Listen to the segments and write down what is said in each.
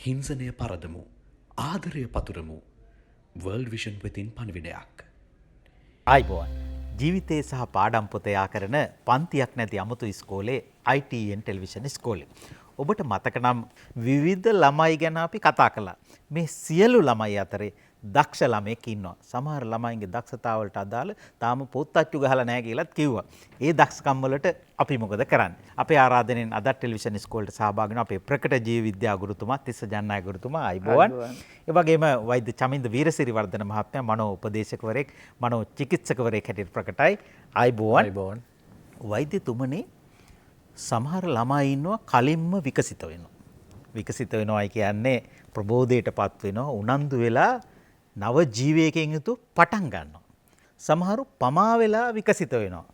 හිංසනය පරදමු. ආදරය පතුරමු. World vision වෙතින් පණවිඩයක්. ආයිබෝන් ජීවිතයේ සහ පාඩම් පොතයා කරන පන්තියක් නැති අමුතු ඉස්කෝලේ ITN ටෙලිවිෂන් ඉස්කෝලේ. ඔබට මතක නම් විවිධ ළමයි ගැන අපි කතා කළා. මේ සියලු ළමයි අතරේ දක්ෂ ළමයෙක් ඉන්නවා. සමහර ළමයින්ගේ දක්ෂතාවලට අදාළ තාම පොත් අච්චු ගහලා නැහැ කියලාත් කිව්වා. ඒ දක්ෂකම් වලට අපි මොකද කරන්නේ? අපේ ආරාධනෙන් අද ටෙලිවිෂන් ඉස්කෝලේට සහභාගී වෙන අපේ ප්‍රකට ජීව විද්‍යා ගුරුතුමා තිස්ස ජන්නාය ගුරුතුමා ආයිබෝන්. ඒ වගේම වෛද්‍ය චමින්ද වීරසිරිවර්ධන මහත්මයා මනෝ උපදේශකවරයෙක් මනෝ චිකිත්සකවරයෙක් හැටියට ප්‍රකටයි. ආයිබෝන්. වෛද්‍යතුමනි සමහර ළමයි ඉන්නවා කලින්ම විකසිත වෙනවා. විකසිත වෙනවායි කියන්නේ ප්‍රබෝධයටපත් වෙනවා, උනන්දු වෙලා නව ජීවයකින් යුතු පටන් ගන්නවා. සමහරු පමා වෙලා විකසිත වෙනවා.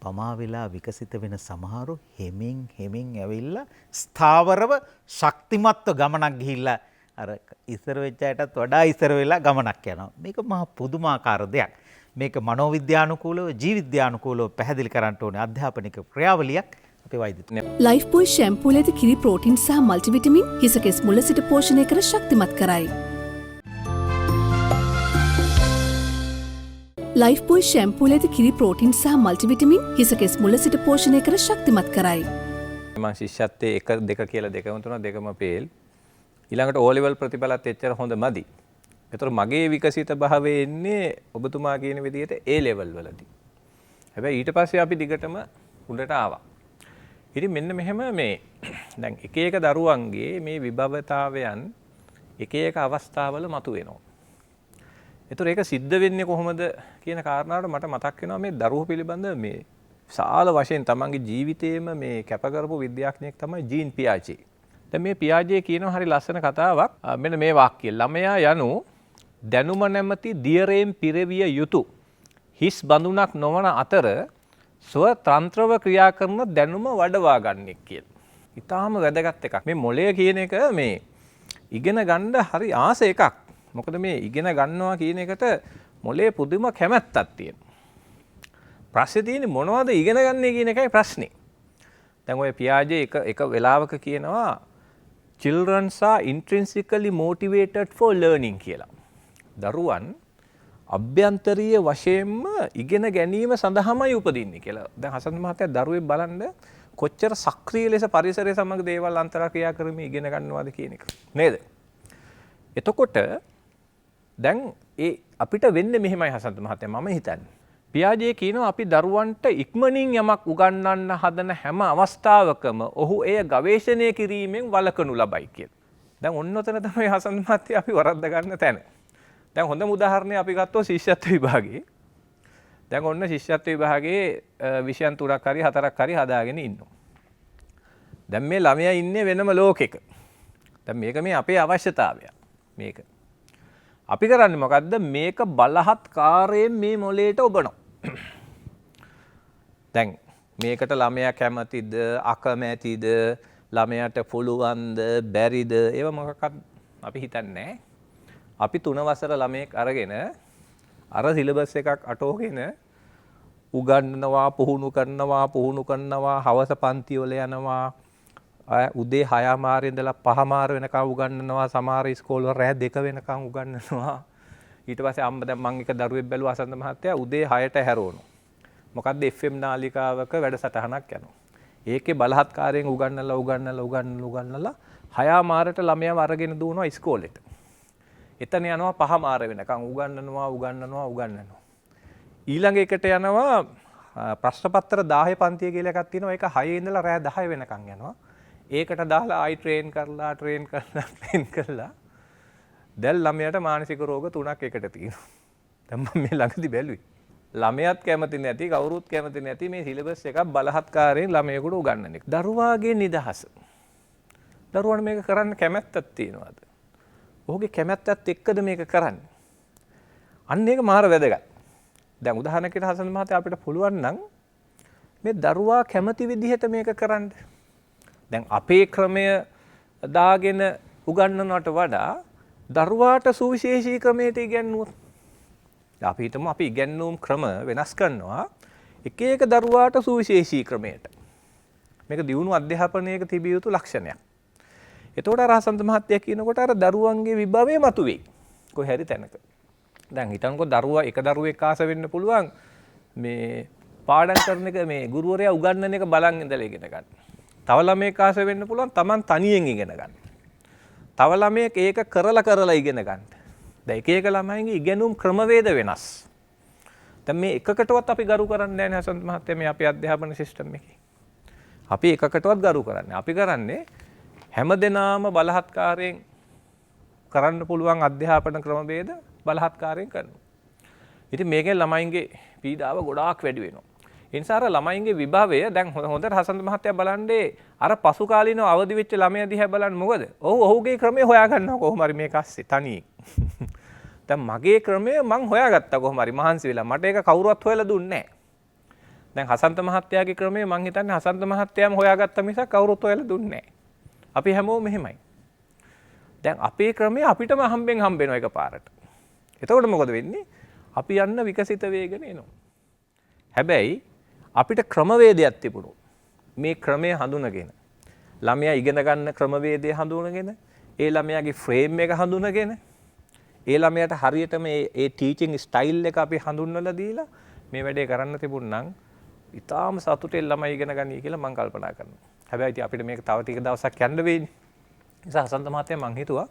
පමා වෙලා විකසිත වෙන සමහරු හෙමින් ඇවිල්ලා ස්ථාවරව ශක්තිමත්ව ගමනක් ගිහිල්ලා අර ඉස්සර වෙච්ච අයටත් වඩා ඉස්සර වෙලා ගමනක් යනවා. මේක මහා පුදුමාකාර දෙයක්. මේක මනෝවිද්‍යානුකූලව ජීවිද්‍යානුකූලව පැහැදිලි කරන්න ඕනේ අධ්‍යාපනික ක්‍රියාවලියක්. අපේ වෛද්‍යතුමනි ලයිෆ් බොයි ෂැම්පූල ඇති කිරි ප්‍රෝටීන් සහ මල්ටිවිටමින් හිසකෙස් මුල සිට පෝෂණය කර ශක්තිමත් කරයි. ලයිෆ් බොයි ෂැම්පූල ඇති කිරි ප්‍රෝටීන් සහ මල්ටිවිටමින් හිසකෙස් මුල සිට පෝෂණය කර ශක්තිමත් කරයි. මම ශිෂ්‍යත්වයේ 1 2 කියලා දෙකම තුන දෙකම පේල්. ඊළඟට O level ප්‍රතිඵලත් එච්චර හොඳ මදි. ඒතර මගේ විකසිත භාවයේ එන්නේ ඔබතුමා කියන විදිහට A level වලදී. හැබැයි ඊට පස්සේ අපි දිගටම උඩට ආවා. ඉතින් මෙන්න මෙහෙම මේ දැන් එක එක දරුවන්ගේ මේ විභවතාවයන් එක එක අවස්ථාවල මතුවෙනවා. ඒතර ඒක සිද්ධ වෙන්නේ කොහොමද කියන කාරණාවට මට මතක් වෙනවා මේ දරුවෝ පිළිබඳ මේ විශාල වශයෙන් තමන්ගේ ජීවිතේම මේ කැප කරපු විද්‍යාඥයෙක් තමයි ජීන් පියාජේ. දැන් මේ පියාජේ කියනවා හරි ලස්සන කතාවක්. මෙන්න මේ වාක්‍යය ළමයා යනු දැනුම නැමැති දියරෙන් පිරවිය යුතු හිස් බඳුනක් නොවන අතර ස්වතන්ත්‍රව ක්‍රියා කරන දැනුම වඩවා ගන්නෙක් කියලා. ඊටාම වැදගත් එකක්. මේ මොළය කියන එක මේ ඉගෙන ගන්න හරි ආස එකක්. මොකද මේ ඉගෙන ගන්නවා කියන එකට මොළයේ පුදුම කැමැත්තක් තියෙනවා. ප්‍රශ්නේ තියෙන්නේ මොනවද ඉගෙන ගන්නේ කියන එකයි ප්‍රශ්නේ. දැන් ඔය පියාජේ එක වෙලාවක කියනවා children are intrinsically motivated for learning කියලා. දරුවන් අභ්‍යන්තරීය වශයෙන්ම ඉගෙන ගැනීම සඳහාමයි උපදින්නේ කියලා. දැන් හසන්ත මහත්තයා දරුවෙක් බලන්න කොච්චර සක්‍රීය ලෙස පරිසරය සමග දේවල් අන්තරක්‍රියා කරමින් ඉගෙන ගන්නවද කියන එක. නේද? එතකොට දැන් අපිට වෙන්නේ මෙහෙමයි හසන්ත මහත්තයා මම හිතන්නේ. පියාජේ කියනවා අපි දරුවන්ට ඉක්මනින් යමක් උගන්වන්න හදන හැම අවස්ථාවකම ඔහු එය ගවේෂණය කිරීමෙන් වළකනු ලබයි කියලා. දැන් ඔන්න ඔතන තමයි හසන්ත මහත්තයා අපි වරද්ද ගන්න තැන. දැන් හොඳම උදාහරණය අපි ගත්තොත් ශිෂ්‍යත්ව විභාගයේ. දැන් ඔන්න ශිෂ්‍යත්ව විභාගයේ විෂයන් 3ක් හරි 4ක් හරි හදාගෙන ඉන්නවා. දැන් මේ ළමයා ඉන්නේ වෙනම ලෝකෙක. දැන් මේක මේ අපේ අවශ්‍යතාවය. මේක. අපි කරන්නේ මොකද්ද? මේක බලහත්කාරයෙන් මේ මොළයට ඔබනවා. දැන් මේකට ළමයා කැමතිද, අකමැතිද, ළමයාට පුළුවන්ද, බැරිද, ඒව මොකක්වත් අපි හිතන්නේ නැහැ. අපි 3 වසර ළමයෙක් අරගෙන අර සිලබස් එකක් අටෝගෙන උගන්වනවා, පුහුණු කරනවා, හවස පන්ති වල යනවා, උදේ 6:00 ඉඳලා 5:00 වෙනකම් උගන්වනවා, සමහර ඉස්කෝල වල රෑ 2 වෙනකම් උගන්වනවා. ඊට පස්සේ දැන් මම එක දරුවෙක් බැලුවා අසන්ත මහත්තයා උදේ 6ට හැරවනවා. මොකද්ද FM නාලිකාවක වැඩසටහනක් යනවා. ඒකේ බලහත්කාරයෙන් උගන්වලා 6:00ට ළමයාව අරගෙන දුවනවා ඉස්කෝලේට. එතන යනවා 5:00 වෙනකම් උගන්වනවා. ඊළඟ එකට යනවා ප්‍රශ්න පත්‍ර 10 පන්තිය කියලා එකක් තියෙනවා. ඒක 6 ඉඳලා රෑ 10 වෙනකම් යනවා. ඒකට දාලා ආයි ට්‍රේන් කරලා දැන් ළමයාට මානසික රෝග 3ක් එකට තියෙනවා. දැන් මම මේ ළඟදි බැලුවේ. ළමයාත් කැමති නැති, කවුරුත් කැමති නැති මේ සිලබස් එකක් බලහත්කාරයෙන් ළමයෙකුට උගන්වන එක. දරුවාගේ නිදහස. දරුවන්ට මේක කරන්න කැමැත්තක් තියෙනවද? ඔහුගේ කැමැත්තත් එක්කද මේක කරන්නේ? අන්න ඒක මාර වැදගත්. දැන් උදාහරණයකට හසන් මහත්තයා අපිට පුළුවන් නම් මේ දරුවා කැමති විදිහට මේක කරන්න. දැන් අපේ ක්‍රමය දාගෙන උගන්වනවට වඩා දරුවාට සුවිශේෂී ක්‍රමයට ඉගැන්වුවොත්. අපි හිතමු අපි ඉගැන්වීම් ක්‍රම වෙනස් කරනවා එක එක දරුවාට සුවිශේෂී ක්‍රමයට. මේක දියුණු අධ්‍යාපනයක තිබිය යුතු ලක්ෂණයක්. එතකොට අර හසන්ත මහත්තයා කියනකොට අර දරුවන්ගේ විභවය මතුවේ. කොහේ හරි තැනක. දැන් හිතන්නකෝ දරුවා එක දරුවෙක් ආස වෙන්න පුළුවන් මේ පාඩම් කරන එක මේ ගුරුවරයා උගන්වන එක බලන් ඉඳලා ඉගෙන ගන්න. තව ළමයෙක් ආස වෙන්න පුළුවන් Taman තනියෙන් ඉගෙන ගන්න. තව ළමයෙක් ඒක කරලා ඉගෙන ගන්න. දැන් එක එක ළමයින්ගේ ඉගෙනුම් ක්‍රමවේද වෙනස්. දැන් මේ එකකටවත් අපි ගරු කරන්නේ නැහැ හසන්ත මහත්තයා මේ අපේ අධ්‍යාපන සිස්ටම් එකේ. අපි එකකටවත් ගරු කරන්නේ. අපි කරන්නේ හැමදෙනාම බලහත්කාරයෙන් කරන්න පුළුවන් අධ්‍යාපන ක්‍රමවේද බලහත්කාරයෙන් කරනවා. ඉතින් මේකෙන් ළමයින්ගේ පීඩාව ගොඩාක් වැඩි වෙනවා. ඒ නිසා අර ළමයින්ගේ විභවය දැන් හොඳට හසන්ත මහත්තයා බලන්නේ අර පසු කාලීනව අවදි වෙච්ච ළමයා දිහා බලන්න මොකද? ඔහුගේ ක්‍රමය හොයා ගන්නවා කොහොම හරි මේක ASCII තනියෙන්. දැන් මගේ ක්‍රමය මං හොයාගත්තා කොහොම හරි මහන්සි වෙලා. මට ඒක කවුරුවත් හොයලා දුන්නේ නැහැ. දැන් හසන්ත මහත්තයාගේ ක්‍රමය මං හිතන්නේ හසන්ත මහත්තයාම හොයාගත්ත මිසක් කවුරුත් හොයලා දුන්නේ නැහැ. අපි හැමෝම මෙහෙමයි. දැන් අපේ ක්‍රමය අපිටම හම්බෙනවා එකපාරට. එතකොට මොකද වෙන්නේ? අපි යන්න විකසිත වේගන එනවා. හැබැයි අපිට ක්‍රමවේදයක් තිබුණොත් මේ ක්‍රමය හඳුනගෙන ළමයා ඉගෙන ගන්න ක්‍රමවේදය හඳුනගෙන ඒ ළමයාගේ ෆ්‍රේම් එක හඳුනගෙන ඒ ළමයාට හරියටම ඒ ටීචින් ස්ටයිල් එක අපි හඳුන්වලා දීලා මේ වැඩේ කරන්න තිබුණනම් ඉතාලම සතුටෙන් ළමයි ඉගෙන ගන්නයි කියලා මම කල්පනා කරනවා. හැබැයි ඉතින් අපිට මේක තව ටික දවසක් යන්න වෙන්නේ. ඒ නිසා හසන්ත මහත්තයා මං හිතුවා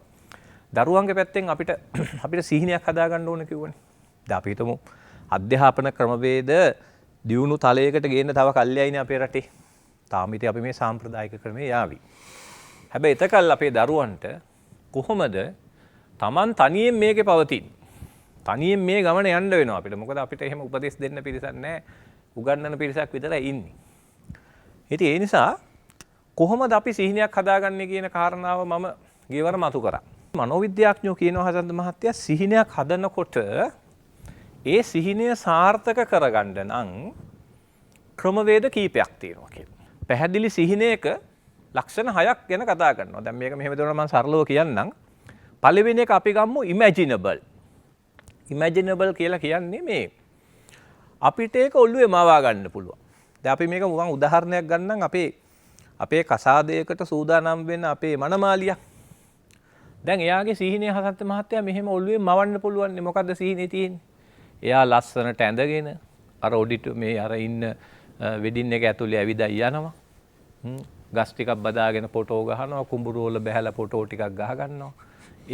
දරුවන්ගේ පැත්තෙන් අපිට සිහිනයක් හදාගන්න ඕන කිව්වනේ. දැන් අපි හිතමු අධ්‍යාපන ක්‍රමවේද දියුණු තලයකට ගේන්න තව කල්යයිනේ අපේ රටේ. තාම ඉතින් අපි මේ සාම්ප්‍රදායික ක්‍රමේ යාවි. හැබැයි එතකල් අපේ දරුවන්ට කොහොමද Taman තනියෙන් මේකේ පවතින්නේ? තනියෙන් මේ ගමන යන්න වෙනවා අපිට. මොකද අපිට එහෙම උපදෙස් දෙන්න පිරිසක් නැහැ. උගන්වන පිරිසක් විතරයි ඉන්නේ. ඉතින් ඒ නිසා කොහොමද අපි සිහිනයක් හදාගන්නේ කියන කාරණාව මම ගියවර මතු කරා. මනෝවිද්‍යාඥයෝ කියනවා හසන්ත මහත්තයා සිහිනයක් හදනකොට ඒ සිහිනය සාර්ථක කරගන්න නම් ක්‍රමවේද කීපයක් තියෙනවා කියලා. පැහැදිලි සිහිනයක ලක්ෂණ 6ක් ගැන කතා කරනවා. දැන් මේක මෙහෙම දෙනවා මම සරලව කියන්නම්. පළවෙනි එක අපි ගමු ඉමැජිනබල්. ඉමැජිනබල් කියලා කියන්නේ මේ අපිට ඒක ඔළුවේ මවා ගන්න පුළුවන්. දැන් අපි මේක මම උදාහරණයක් ගන්නම් අපේ කසාදයකට සූදානම් වෙන අපේ මනමාලියක්. දැන් එයාගේ සිහිනය හසන්ත මහත්තයා මෙහෙම ඔළුවේ මවන්න පුළුවන් නේ. මොකද්ද සිහිනේ තියෙන්නේ? එයා ලස්සනට ඇඳගෙන අර ඔඩිට මේ අර ඉන්න වෙඩින් එක ඇතුලේ ඇවිදලා යනවා. ගස් ටිකක් බදාගෙන ෆොටෝ ගහනවා, කුඹුරු වල බැහැලා ෆොටෝ ටිකක් ගහ ගන්නවා.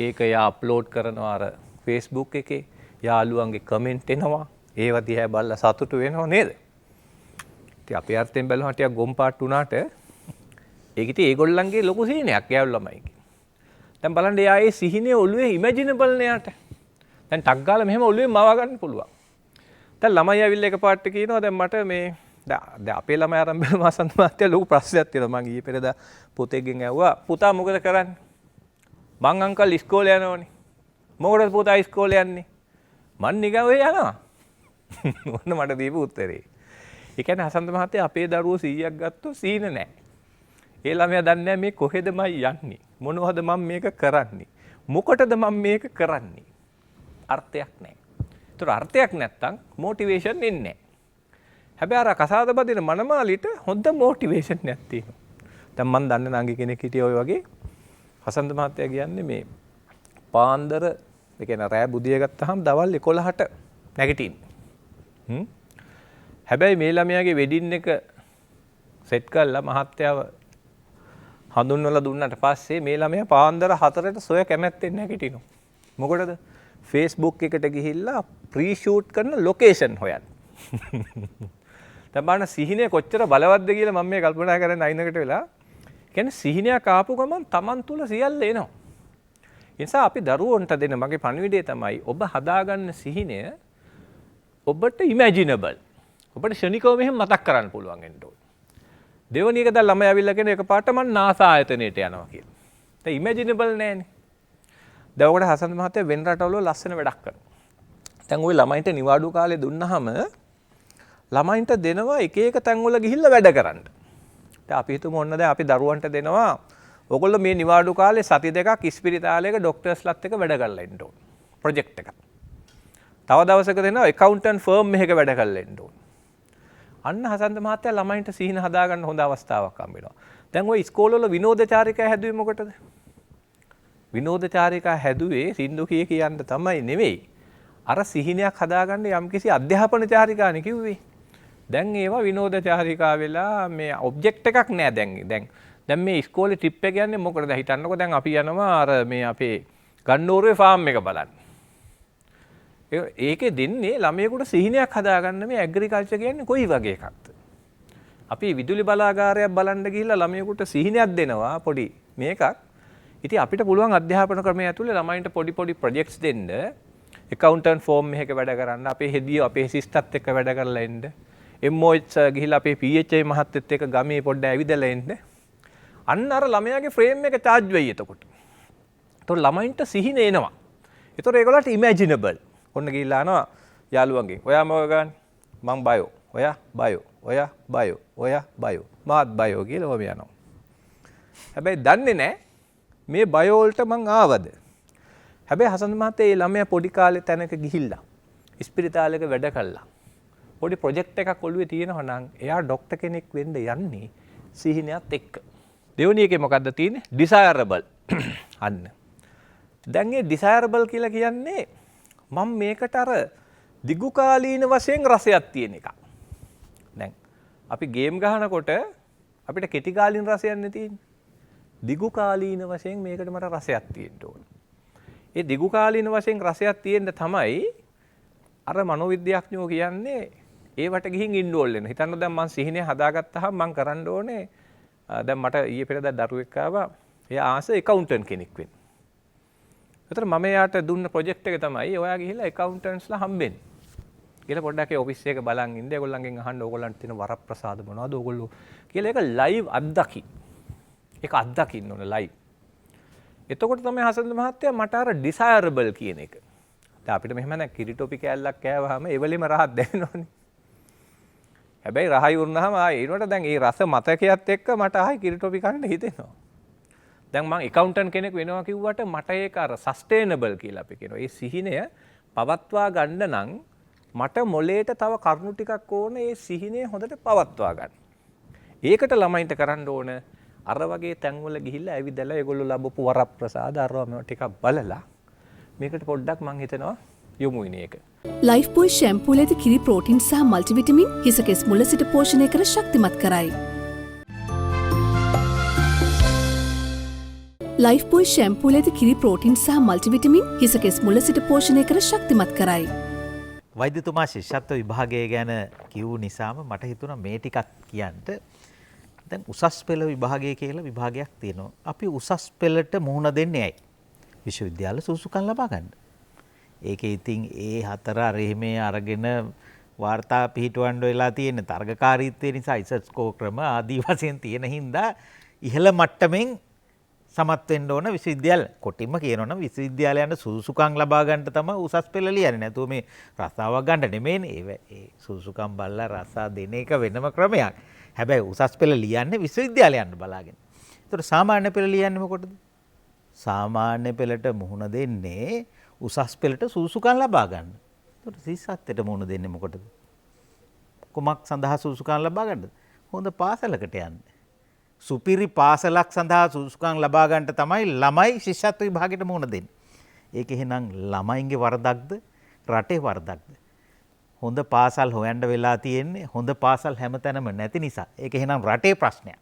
ඒක එයා අප්ලෝඩ් කරනවා අර Facebook එකේ. යාළුවන්ගේ කමෙන්ට් එනවා. ඒව දිහා බලලා සතුටු වෙනව නේද? ඉතින් අපේ අර්ථයෙන් බැලුවා ටිකක් ගොම්පාට් වුණාට ඒක ඉතින් ඒගොල්ලන්ගේ ලොකු සිහිනයක් යාළු ළමයිගේ. දැන් බලන්න එයා ඒ සිහිනේ ඔළුවේ ඉමැජිනබල් නෑට. දැන් ටක් ගාලා මෙහෙම ඔළුවේ මවා ගන්න පුළුවන්. දැන් ළමයි ඇවිල්ලා එකපාරට කියනවා දැන් මට මේ දැන් අපේ ළමයි ආරම්භ වෙන මාසන්ත මහත්තයා ලොකු ප්‍රශ්නයක් තියෙනවා. මම ඊයේ පෙරේදා පුතෙක්ගෙන් ඇහුවා පුතා මොකද කරන්නේ? මං අංකල් ඉස්කෝලේ යනවනේ. මොකටද පුතා ඉස්කෝලේ යන්නේ? මං නිකන් ඔය යනවා. ඔන්න මට දීපු උත්තරේ. ඒ කියන්නේ හසන්ත මහත්තයා අපේ දරුවෝ 100ක් ගත්තොත් සීන නැහැ. ඒ ළමයා දන්නේ නැහැ මේ කොහෙද මම යන්නේ? මොනවද මම මේක කරන්නේ? මොකටද මම මේක කරන්නේ? අර්ථයක් නැහැ. ඒතර අර්ථයක් නැත්තම් මොටිවේෂන් එන්නේ නැහැ. හැබැයි අර කසාද බදින මනමාලිට හොඳ මොටිවේෂන් එකක් තියෙනවා. දැන් මම දන්න නංගි කෙනෙක් හිටියා ඔය වගේ. හසන්ත මහත්තයා කියන්නේ මේ පාන්දර ඒ කියන්නේ රෑ බුදිය ගත්තාම දවල් 11ට නැගිටින්න. හැබැයි මේ ළමයාගේ වෙඩින් එක සෙට් කරලා මහත්තයාව හඳුන්වලා දුන්නාට පස්සේ මේ ළමයා පාන්දර 4ට සොය කැමැත්තෙන් නැගිටිනවා. මොකටද? Facebook එකට ගිහිල්ලා ප්‍රී ෂූට් කරන ලොකේෂන් හොයන්න. දැන් බලන්න සිහිනය කොච්චර බලවත්ද කියලා මම මේ කල්පනා කරන අයිනකට වෙලා. කියන්නේ සිහිනයක් ආපු ගමන් Taman තුල සියල්ල එනවා. ඒ නිසා අපි දරුවන්ට දෙන මගේ පණිවිඩය තමයි ඔබ හදාගන්න සිහිනය ඔබට ඉමැජිනබල්. ඔබට ෂණිකව මෙහෙම මතක් කරන්න පුළුවන් වෙන්න ඕන. දෙවනි එක දැන් ළමයි ඇවිල්ලා කියන එකපාරට මම NASA ආයතනයට යනවා කියලා. දැන් ඉමැජිනබල් නෑනේ. දැන් ඔකට හසන්ත මහත්තයා වෙන රටවල ලස්සන වැඩක් කරනවා. දැන් ওই ළමයින්ට නිවාඩු කාලේ දුන්නාම ළමයින්ට දෙනවා එක එක තැන්වල ගිහිල්ලා වැඩ කරන්න. දැන් අපි හිතමු ඔන්න දැන් අපි දරුවන්ට දෙනවා ඔයගොල්ලෝ මේ නිවාඩු කාලේ සති දෙකක් ඉස්පිරිතාලයක ડોක්ටර්ස්ලාත් එක්ක වැඩ කරලා ඉන්න ඕන. ප්‍රොජෙක්ට් එකක්. තව දවසක දෙනවා ඇකවුන්ටන්ට් ෆර්ම් එකක වැඩ කරලා ඉන්න ඕන. අන්න හසන්ත මහත්තයා ළමයින්ට සිහින හදාගන්න හොඳ අවස්ථාවක් හම්බ වෙනවා. දැන් ওই ඉස්කෝලවල විනෝදචාරිකා හැදුවේ මොකටද? විනෝදචාරිකා හැදුවේ සින්දු කියන්න තමයි නෙවෙයි. අර සිහිනයක් හදාගන්න යම්කිසි අධ්‍යාපන චාරිකානේ කිව්වේ. දැන් ඒවා විනෝදචාරිකා වෙලා මේ ඔබ්ජෙක්ට් එකක් නෑ දැන් මේ ඉස්කෝලේ ට්‍රිප් එක යන්නේ මොකටද හිතන්නකෝ දැන් අපි යනවා අර මේ අපේ ගන්නෝරුවේ ෆාම් එක බලන්න. ඒකේ දෙන්නේ ළමයෙකුට සිහිනයක් හදාගන්න මේ ඇග්‍රිකල්චර් කියන්නේ කොයි වගේ එකක්ද? අපි විදුලි බලාගාරයක් බලන්න ගිහිල්ලා ළමයෙකුට සිහිනයක් දෙනවා පොඩි මේකක්. ඉතින් අපිට පුළුවන් අධ්‍යාපන ක්‍රමය ඇතුලේ ළමයින්ට පොඩි ප්‍රොජෙක්ට්ස් දෙන්න. accountant form එකක වැඩ කරන්න අපේ හෙදිය අපේ සිස්ටර්ත් එක්ක වැඩ කරලා එන්න. MOH ගිහිල්ලා අපේ PHI මහත්තයත් එක්ක ගමේ පොඩ්ඩක් ඇවිදලා එන්න. අන්න අර ළමයාගේ ෆ්‍රේම් එක charge වෙයි එතකොට. ඒතකොට ළමයින්ට සිහින එනවා. ඒතකොට ඒගොල්ලන්ට imaginable. ඔන්න ගිහිල්ලා අහනවා යාළුවන්ගෙන්. ඔයා මොකද ගන්න? මං බයෝ. ඔයා බයෝ. ඔයා බයෝ. ඔයා බයෝ. මාත් බයෝ කියලා ඔබ යනවා. හැබැයි දන්නේ නැහැ මේ බයෝ වලට මං ආවද? හැබැයි හසන්ත මහත්තයා මේ ළමයා පොඩි කාලේ තැනක ගිහිල්ලා ඉස්පිරිතාලයක වැඩ කළා. පොඩි ප්‍රොජෙක්ට් එකක් ඔළුවේ තියෙනවා නම් එයා ડોක්ටර් කෙනෙක් වෙන්න යන්නේ සිහිනයත් එක්ක. දෙවෙනි එකේ මොකද්ද තියෙන්නේ? desirable. අන්න. දැන් මේ desirable කියලා කියන්නේ මම මේකට අර දිගු කාලීන වශයෙන් රසයක් තියෙන එකක්. දැන් අපි ගේම් ගහනකොට අපිට කෙටි කාලීන රසයක් නෙ තියෙන්නේ. දිගු කාලීන වශයෙන් මේකට මට රසයක් තියෙන්න ඕන. ඒ දිගු කාලීන වශයෙන් රසයක් තියෙන්න තමයි අර මනෝවිද්‍යාඥයෝ කියන්නේ ඒවට ගිහින් ඉන්වෝල් වෙනවා. හිතන්න දැන් මම සිහිනය හදාගත්තාම මම කරන්න ඕනේ දැන් මට ඊයේ පෙරේදා දරුවෙක් ආවා. එයා ආස ඇකවුන්ටන්ට් කෙනෙක් වෙන්න. ඒතර මම එයාට දුන්න ප්‍රොජෙක්ට් එක තමයි ඔයා ගිහිල්ලා ඇකවුන්ටන්ට්ස්ලා හම්බෙන්න. කියලා පොඩ්ඩක් ඒ ඔෆිස් එකේ බලන් ඉන්න. ඒගොල්ලන්ගෙන් අහන්න ඕගොල්ලන්ට තියෙන වරප්‍රසාද මොනවද ඕගොල්ලෝ කියලා ඒක ලයිව් අත්දකි. ඒක අත්දකින්න ඕන ලයිව්. එතකොට තමයි හසන්ත මහත්තයා මට අර desirable කියන එක. දැන් අපිට මෙහෙම නැ කිරිටොපි කෑල්ලක් කෑවහම ඒ වෙලෙම රහක් දැනෙනවනේ. හැබැයි රහයි වුණාම ආයේ ඒනට දැන් ඒ රස මතකයත් එක්ක මට ආයි කිරිටොපි කන්න හිතෙනවා. දැන් මම accountant කෙනෙක් වෙනවා කිව්වට මට ඒක අර sustainable කියලා අපි කියනවා. ඒ සිහිනය පවත්වා ගන්න නම් මට මොලේට තව කරුණු ටිකක් ඕනේ ඒ සිහිනය හොඳට පවත්වා ගන්න. ඒකට ළමයින්ට කරන්න ඕන අර වගේ තැන්වල ගිහිල්ලා ඇවිදලා ඒගොල්ලෝ ලැබපු වරප්‍රසාද අරවා මේවා ටිකක් බලලා මේකට පොඩ්ඩක් මං හිතනවා යොමු වෙන එක. ලයිෆ් බොයි ෂැම්පූල ඇති කිරි ප්‍රෝටින් සහ මල්ටිවිටමින් හිසකෙස් මුල සිට පෝෂණය කර ශක්තිමත් කරයි. ලයිෆ් බොයි ෂැම්පූල ඇති කිරි ප්‍රෝටින් සහ මල්ටිවිටමින් හිසකෙස් මුල සිට පෝෂණය කර ශක්තිමත් කරයි. වෛද්‍යතුමා ශිෂ්‍යත්ව විභාගය ගැන කිව්ව නිසාම මට හිතුණා මේ ටිකක් කියන්න. දැන් උසස් පෙළ විභාගය කියලා විභාගයක් තියෙනවා. අපි උසස් පෙළට මුහුණ දෙන්නේ ඇයි? විශ්වවිද්‍යාල සුසුකම් ලබා ගන්න. ඒකේ ඉතින් ඒ හතර අරෙහිමේ අරගෙන වාර්තා පිහිටවන්න වෙලා තියෙන තරගකාරීත්වය නිසා ඉසස්කෝ ක්‍රම ආදී වශයෙන් තියෙන හින්දා ඉහළ මට්ටමින් සමත් වෙන්න ඕන විශ්වවිද්‍යාල. කොටින්ම කියනවනම් විශ්වවිද්‍යාලයන්ට සුසුකම් ලබා ගන්න තමයි උසස් පෙළ ලියන්නේ. නැතුව මේ රස්සාවක් ගන්න නෙමෙයිනේ. ඒ සුසුකම් බලලා රස්සා දෙන එක වෙනම ක්‍රමයක්. හැබැයි උසස් පෙළ ලියන්නේ විශ්වවිද්‍යාලයන්ට බලාගෙන. ඒතර සාමාන්‍ය පෙළ ලියන්නේ මොකටද? සාමාන්‍ය පෙළට මුහුණ දෙන්නේ උසස් පෙළට සුසුකම් ලබා ගන්න. ඒතර සිස්සත්ට මුහුණ දෙන්නේ මොකටද? කුමක් සඳහා සුසුකම් ලබා ගන්නද? හොඳ පාසලකට යන්න. සුපිරි පාසලක් සඳහා සුසුකම් ලබා ගන්නට තමයි ළමයි ශිෂ්‍යත්ව විභාගයට මුහුණ දෙන්නේ. ඒක එහෙනම් ළමයින්ගේ වරදක්ද රටේ වරදක්ද? හොඳ පාසල් හොයන්න වෙලා තියෙන්නේ හොඳ පාසල් හැමතැනම නැති නිසා. ඒක එහෙනම් රටේ ප්‍රශ්නයක්.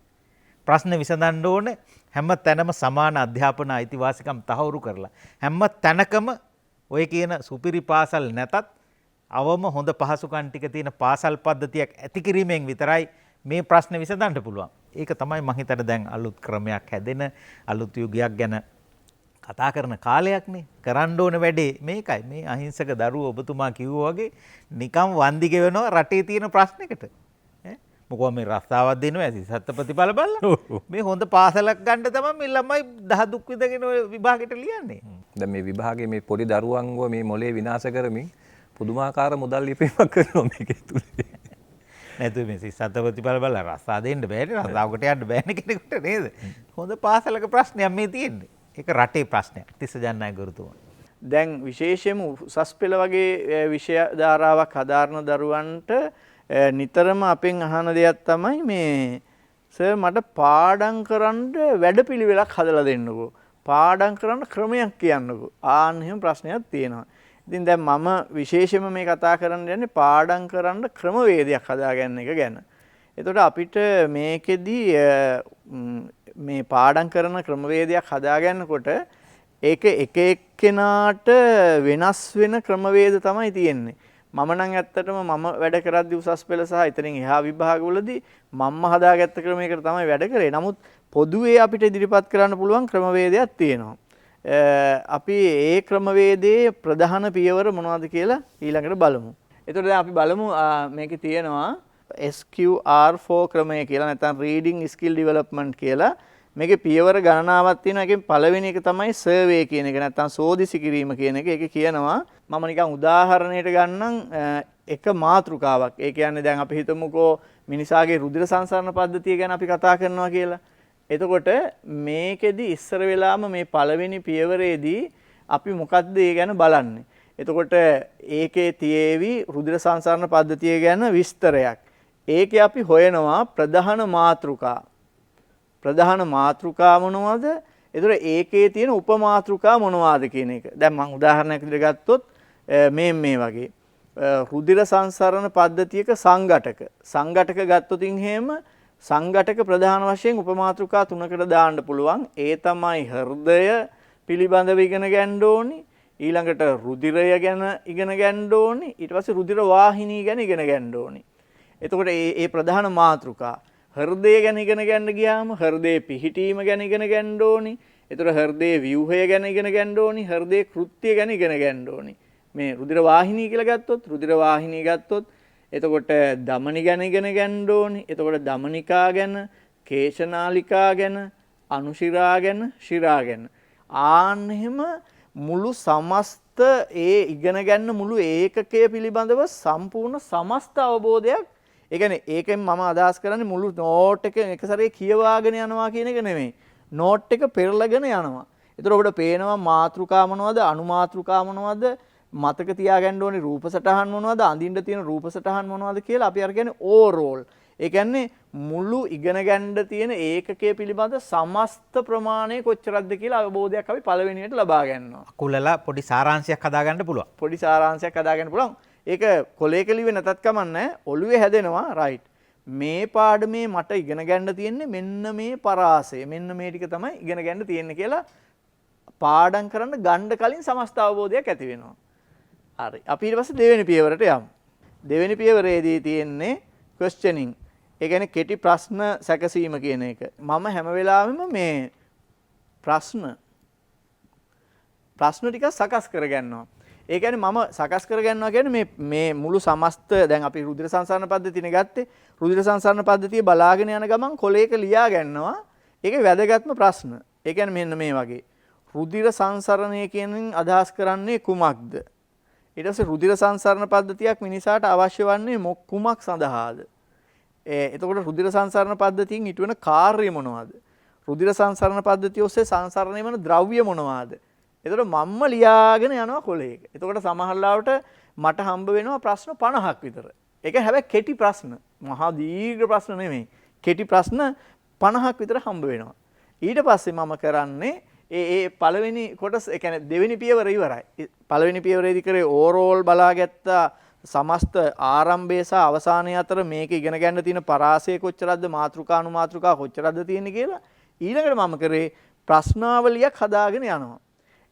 ප්‍රශ්න විසඳන්න ඕනේ හැම තැනම සමාන අධ්‍යාපන අයිතිවාසිකම් තහවුරු කරලා. හැම තැනකම ඔය කියන සුපිරි පාසල් නැතත් අවම හොඳ පහසුකම් ටික තියෙන පාසල් පද්ධතියක් ඇති කිරීමෙන් විතරයි මේ ප්‍රශ්න විසඳන්න පුළුවන්. ඒක තමයි මම හිතන්නේ දැන් අලුත් ක්‍රමයක් හැදෙන අලුත් යුගයක් ගැන කතා කරන කාලයක්නේ. කරන්න ඕන වැඩේ මේකයි. මේ අහිංසක දරුවෝ ඔබතුමා කිව්වා වගේ නිකම් වන්දි ගෙවනවා රටේ තියෙන ප්‍රශ්නයකට. මොකෝ මේ රස්සාවක් දෙනවා ඇති සත්‍ය ප්‍රතිඵල බලලා. මේ හොඳ පාසලක් ගන්න තමයි මේ ළමයි දහ දුක් විඳගෙන ඔය විභාගෙට ලියන්නේ. දැන් මේ විභාගයේ මේ පොඩි දරුවන්ව මේ මොලේ විනාශ කරමින් පුදුමාකාර මුදල් ලිපීමක් කරනවා මේකේ තුලේ. නැතු මේ සත්‍ය ප්‍රතිඵල බලලා රස්සා දෙන්න බෑනේ. රස්සාවකට යන්න බෑනේ කෙනෙකුට නේද? හොඳ පාසලක ප්‍රශ්නයක් මේ තියෙන්නේ. ඒක රටේ ප්‍රශ්නයක්. තිස්ස ජනනායක ගුරුතුමා. දැන් විශේෂයෙන්ම උසස් පෙළ වගේ විෂය ධාරාවක් හදාරන දරුවන්ට නිතරම අපෙන් අහන දෙයක් තමයි මේ සර් මට පාඩම් කරන්න වැඩපිළිවෙලක් හදලා දෙන්නකෝ. පාඩම් කරන්න ක්‍රමයක් කියන්නකෝ. ආන්න එහෙම ප්‍රශ්නයක් තියෙනවා. ඉතින් දැන් මම විශේෂයෙන්ම මේ කතා කරන්න යන්නේ පාඩම් කරන්න ක්‍රමවේදයක් හදාගන්න එක ගැන. එතකොට අපිට මේකෙදි මේ පාඩම් කරන ක්‍රමවේදයක් හදාගන්නකොට ඒක එක එක්කෙනාට වෙනස් වෙන ක්‍රමවේද තමයි තියෙන්නේ. මම නම් ඇත්තටම මම වැඩ කරද්දී උසස් පෙළ සහ ඉතින් එහා විභාගවලදී මම හදාගත්ත ක්‍රමයකට තමයි වැඩ කරේ. නමුත් පොදුවේ අපිට ඉදිරිපත් කරන්න පුළුවන් ක්‍රමවේදයක් තියෙනවා. අපි ඒ ක්‍රමවේදයේ ප්‍රධාන පියවර මොනවද කියලා ඊළඟට බලමු. එතකොට දැන් අපි බලමු මේකේ තියෙනවා SQR4 ක්‍රමය කියලා නැත්නම් Reading Skill Development කියලා. මේකේ පියවර ගණනාවක් තියෙනවා. එකෙන් පළවෙනි එක තමයි සර්වේ කියන එක නැත්නම් සෝදිසි කිරීම කියන එක. ඒක කියනවා මම නිකන් උදාහරණයට ගන්නම් එක මාතෘකාවක්. ඒ කියන්නේ දැන් අපි හිතමුකෝ මිනිසාගේ රුධිර සංසරණ පද්ධතිය ගැන අපි කතා කරනවා කියලා. එතකොට මේකෙදි ඉස්සර වෙලාම මේ පළවෙනි පියවරේදී අපි මොකද්ද ඒ ගැන බලන්නේ. එතකොට ඒකේ තියේවි රුධිර සංසරණ පද්ධතිය ගැන විස්තරයක්. ඒකේ අපි හොයනවා ප්‍රධාන මාතෘකා. ප්‍රධාන මාතෘකා මොනවද? එතකොට ඒකේ තියෙන උපමාතෘකා මොනවද කියන එක. දැන් මම උදාහරණයක් විදිහට ගත්තොත් මේ වගේ රුධිර සංසරණ පද්ධතියක සංඝටක ගත්තොත් එහෙම සංඝටක ප්‍රධාන වශයෙන් උපමාතෘකා 3කට දාන්න පුළුවන්. ඒ තමයි හෘදය පිළිබඳව ඉගෙන ගන්න ඕනි. ඊළඟට රුධිරය ගැන ඉගෙන ගන්න ඕනි. ඊට පස්සේ රුධිර வாහිනී ගැන ඉගෙන ගන්න ඕනි. එතකොට මේ ප්‍රධාන මාතෘකා හෘදය ගැන ඉගෙන ගන්න ගියාම හෘදයේ පිහිටීම ගැන ඉගෙන ගන්න ඕනි. එතකොට හෘදයේ ව්‍යුහය ගැන ඉගෙන ගන්න ඕනි. හෘදයේ කෘත්‍ය ගැන ඉගෙන ගන්න ඕනි. මේ රුධිර වාහිනී කියලා ගත්තොත් රුධිර වාහිනී ගත්තොත් එතකොට ධමනි ගැන ඉගෙන ගන්න ඕනි. එතකොට ධමනිකා ගැන, කේශනාලිකා ගැන, අනුශිරා ගැන, ශිරා ගැන. ආන්න එහෙම මුළු සමස්ත ඒ ඉගෙන ගන්න මුළු ඒකකය පිළිබඳව සම්පූර්ණ සමස්ත අවබෝධයක්. ඒ කියන්නේ ඒකෙන් මම අදහස් කරන්නේ මුළු නෝට් එක එක සැරේ කියවාගෙන යනවා කියන එක නෙමෙයි. නෝට් එක පෙරලගෙන යනවා. ඒතර ඔබට පේනවා මාතෘකා මොනවද, අනුමාතෘකා මොනවද, මතක තියාගන්න ඕනේ රූප සටහන් මොනවද, අඳින්න තියෙන රූප සටහන් මොනවද කියලා අපි අර කියන්නේ ඕවර්ෝල්. ඒ කියන්නේ මුළු ඉගෙන ගන්න තියෙන ඒකකයේ පිළිබඳ සමස්ත ප්‍රමාණය කොච්චරක්ද කියලා අවබෝධයක් අපි පළවෙනියට ලබා ගන්නවා. අකුලලා පොඩි සාරාංශයක් හදාගන්න පුළුවන්. පොඩි සාරාංශයක් හදාගන්න පුළුවන්. ඒක කොලේක ලිව්වේ නැතත් කමන්නේ. ඔළුවේ හැදෙනවා. රයිට්. මේ පාඩමේ මට ඉගෙන ගන්න තියෙන්නේ මෙන්න මේ පරාසය. මෙන්න මේ ටික තමයි ඉගෙන ගන්න තියෙන්නේ කියලා පාඩම් කරන්න ගන්න කලින් සමස්ත අවබෝධයක් ඇති වෙනවා. හරි. අපි ඊට පස්සේ දෙවෙනි පියවරට යමු. දෙවෙනි පියවරේදී තියෙන්නේ questioning. ඒ කියන්නේ කෙටි ප්‍රශ්න සැකසීම කියන එක. මම හැම වෙලාවෙම මේ ප්‍රශ්න ටික සකස් කරගන්නවා. ඒ කියන්නේ මම සකස් කරගන්නවා කියන්නේ මේ මුළු සමස්ත දැන් අපි රුධිර සංසරණ පද්ධතියනේ ගත්තේ. රුධිර සංසරණ පද්ධතිය බලාගෙන යන ගමන් කොලයක ලියා ගන්නවා. ඒකේ වැදගත්ම ප්‍රශ්න. ඒ කියන්නේ මෙන්න මේ වගේ. රුධිර සංසරණය කියනින් අදහස් කරන්නේ කුමක්ද? ඊට පස්සේ රුධිර සංසරණ පද්ධතියක් මිනිසාට අවශ්‍ය වන්නේ කුමක් සඳහාද? එතකොට රුධිර සංසරණ පද්ධතියෙන් ඊට වෙන කාර්ය මොනවද? රුධිර සංසරණ පද්ධතිය ඔස්සේ සංසරණය වෙන ද්‍රව්‍ය මොනවද? එතකොට මම්ම ලියාගෙන යනවා කොලයක. එතකොට සමහරවිට මට හම්බ වෙනවා ප්‍රශ්න 50ක් විතර. ඒක හැබැයි කෙටි ප්‍රශ්න. මහා දීර්ඝ ප්‍රශ්න නෙමෙයි. කෙටි ප්‍රශ්න 50ක් විතර හම්බ වෙනවා. ඊට පස්සේ මම කරන්නේ ඒ පළවෙනි කොටස ඒ කියන්නේ දෙවෙනි පියවර ඉවරයි. පළවෙනි පියවරේදී කරේ ඕවර්ෝල් බලාගත්ත සමස්ත ආරම්භය සහ අවසානය අතර මේක ඉගෙන ගන්න තියෙන පරාසය කොච්චරද, මාතෘකා අනුමාතෘකා කොච්චරද තියෙන්නේ කියලා. ඊළඟට මම කරේ ප්‍රශ්නාවලියක් හදාගෙන යනවා.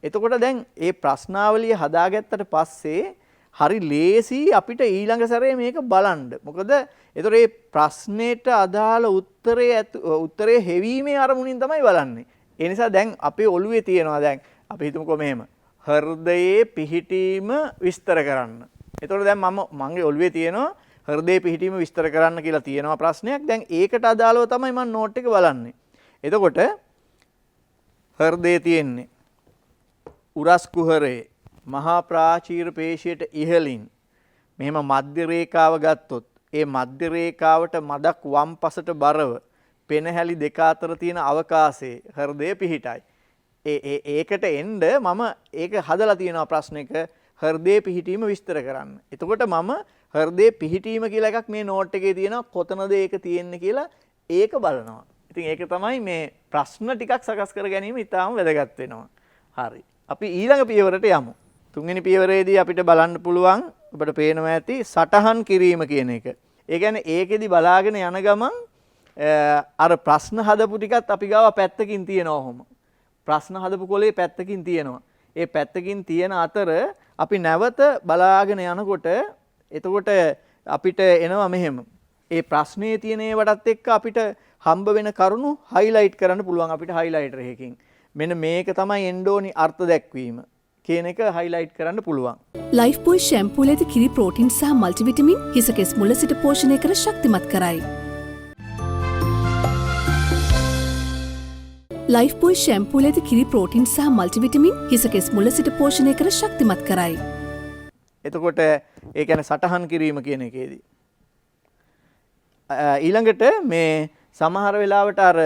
එතකොට දැන් ඒ ප්‍රශ්නාවලිය හදාගත්තට පස්සේ හරි ලේසි අපිට ඊළඟ සැරේ මේක බලන්න. මොකද ඒතර මේ ප්‍රශ්නෙට අදාළ උත්තරේ හෙවීමේ අරමුණින් තමයි බලන්නේ. ඒ නිසා දැන් අපේ ඔළුවේ තියෙනවා දැන් අපි හිතමුකෝ මෙහෙම හෘදයේ පිහිටීම විස්තර කරන්න. එතකොට දැන් මගේ ඔළුවේ තියෙනවා හෘදයේ පිහිටීම විස්තර කරන්න කියලා තියෙනවා ප්‍රශ්නයක්. දැන් ඒකට අදාළව තමයි මම නෝට් එක බලන්නේ. එතකොට හෘදයේ තියෙන්නේ උරස් කුහරයේ මහා ප්‍රාචීර පේශියට ඉහළින් මෙහෙම මධ්‍ය රේඛාව ගත්තොත් ඒ මධ්‍ය රේඛාවට මදක් වම් පසට බරව පෙනහැලි දෙක අතර තියෙන අවකාශයේ හෘදය පිහිටයි. ඒකට එන්න මම ඒක හදලා තියෙනවා ප්‍රශ්නෙක හෘදයේ පිහිටීම විස්තර කරන්න. එතකොට මම හෘදයේ පිහිටීම කියලා එකක් මේ නෝට් එකේ තියෙනවා. කොතනද ඒක තියෙන්නේ කියලා ඒක බලනවා. ඉතින් ඒක තමයි මේ ප්‍රශ්න ටිකක් සකස් කර ගැනීම ඉතාම වැදගත් වෙනවා. හරි. අපි ඊළඟ පියවරට යමු. තුන්වෙනි පියවරේදී අපිට බලන්න පුළුවන් ඔබට පේනවා ඇති සටහන් කිරීම කියන එක. ඒ කියන්නේ ඒකෙදි බලාගෙන යන ගමන් අර ප්‍රශ්න හදපු ටිකත් අපි ගාව පැත්තකින් තියෙනවා ඔහොම. ප්‍රශ්න හදපු කොලේ පැත්තකින් තියෙනවා. ඒ පැත්තකින් තියෙන අතර අපි නැවත බලාගෙන යනකොට එතකොට අපිට එනවා මෙහෙම. ඒ ප්‍රශ්නේ තියෙන ඒවටත් එක්ක අපිට හම්බ වෙන කරුණු හයිලයිට් කරන්න පුළුවන් අපිට හයිලයිටර් එකකින්. මෙන්න මේක තමයි එන්න ඕනි අර්ථ දැක්වීම කියන එක හයිලයිට් කරන්න පුළුවන්. ලයිෆ් බොයි ෂැම්පූල ඇති කිරි ප්‍රෝටින් සහ මල්ටිවිටමින් හිස කෙස් මුල සිට පෝෂණය කර ශක්තිමත් කරයි. ලයිෆ් බොයි ෂැම්පූල ඇති කිරි ප්‍රෝටින් සහ මල්ටිවිටමින් හිස කෙස් මුල සිට පෝෂණය කර ශක්තිමත් කරයි. එතකොට ඒ කියන්නේ සටහන් කිරීම කියන එකේදී ඊළඟට මේ සමහර වෙලාවට අර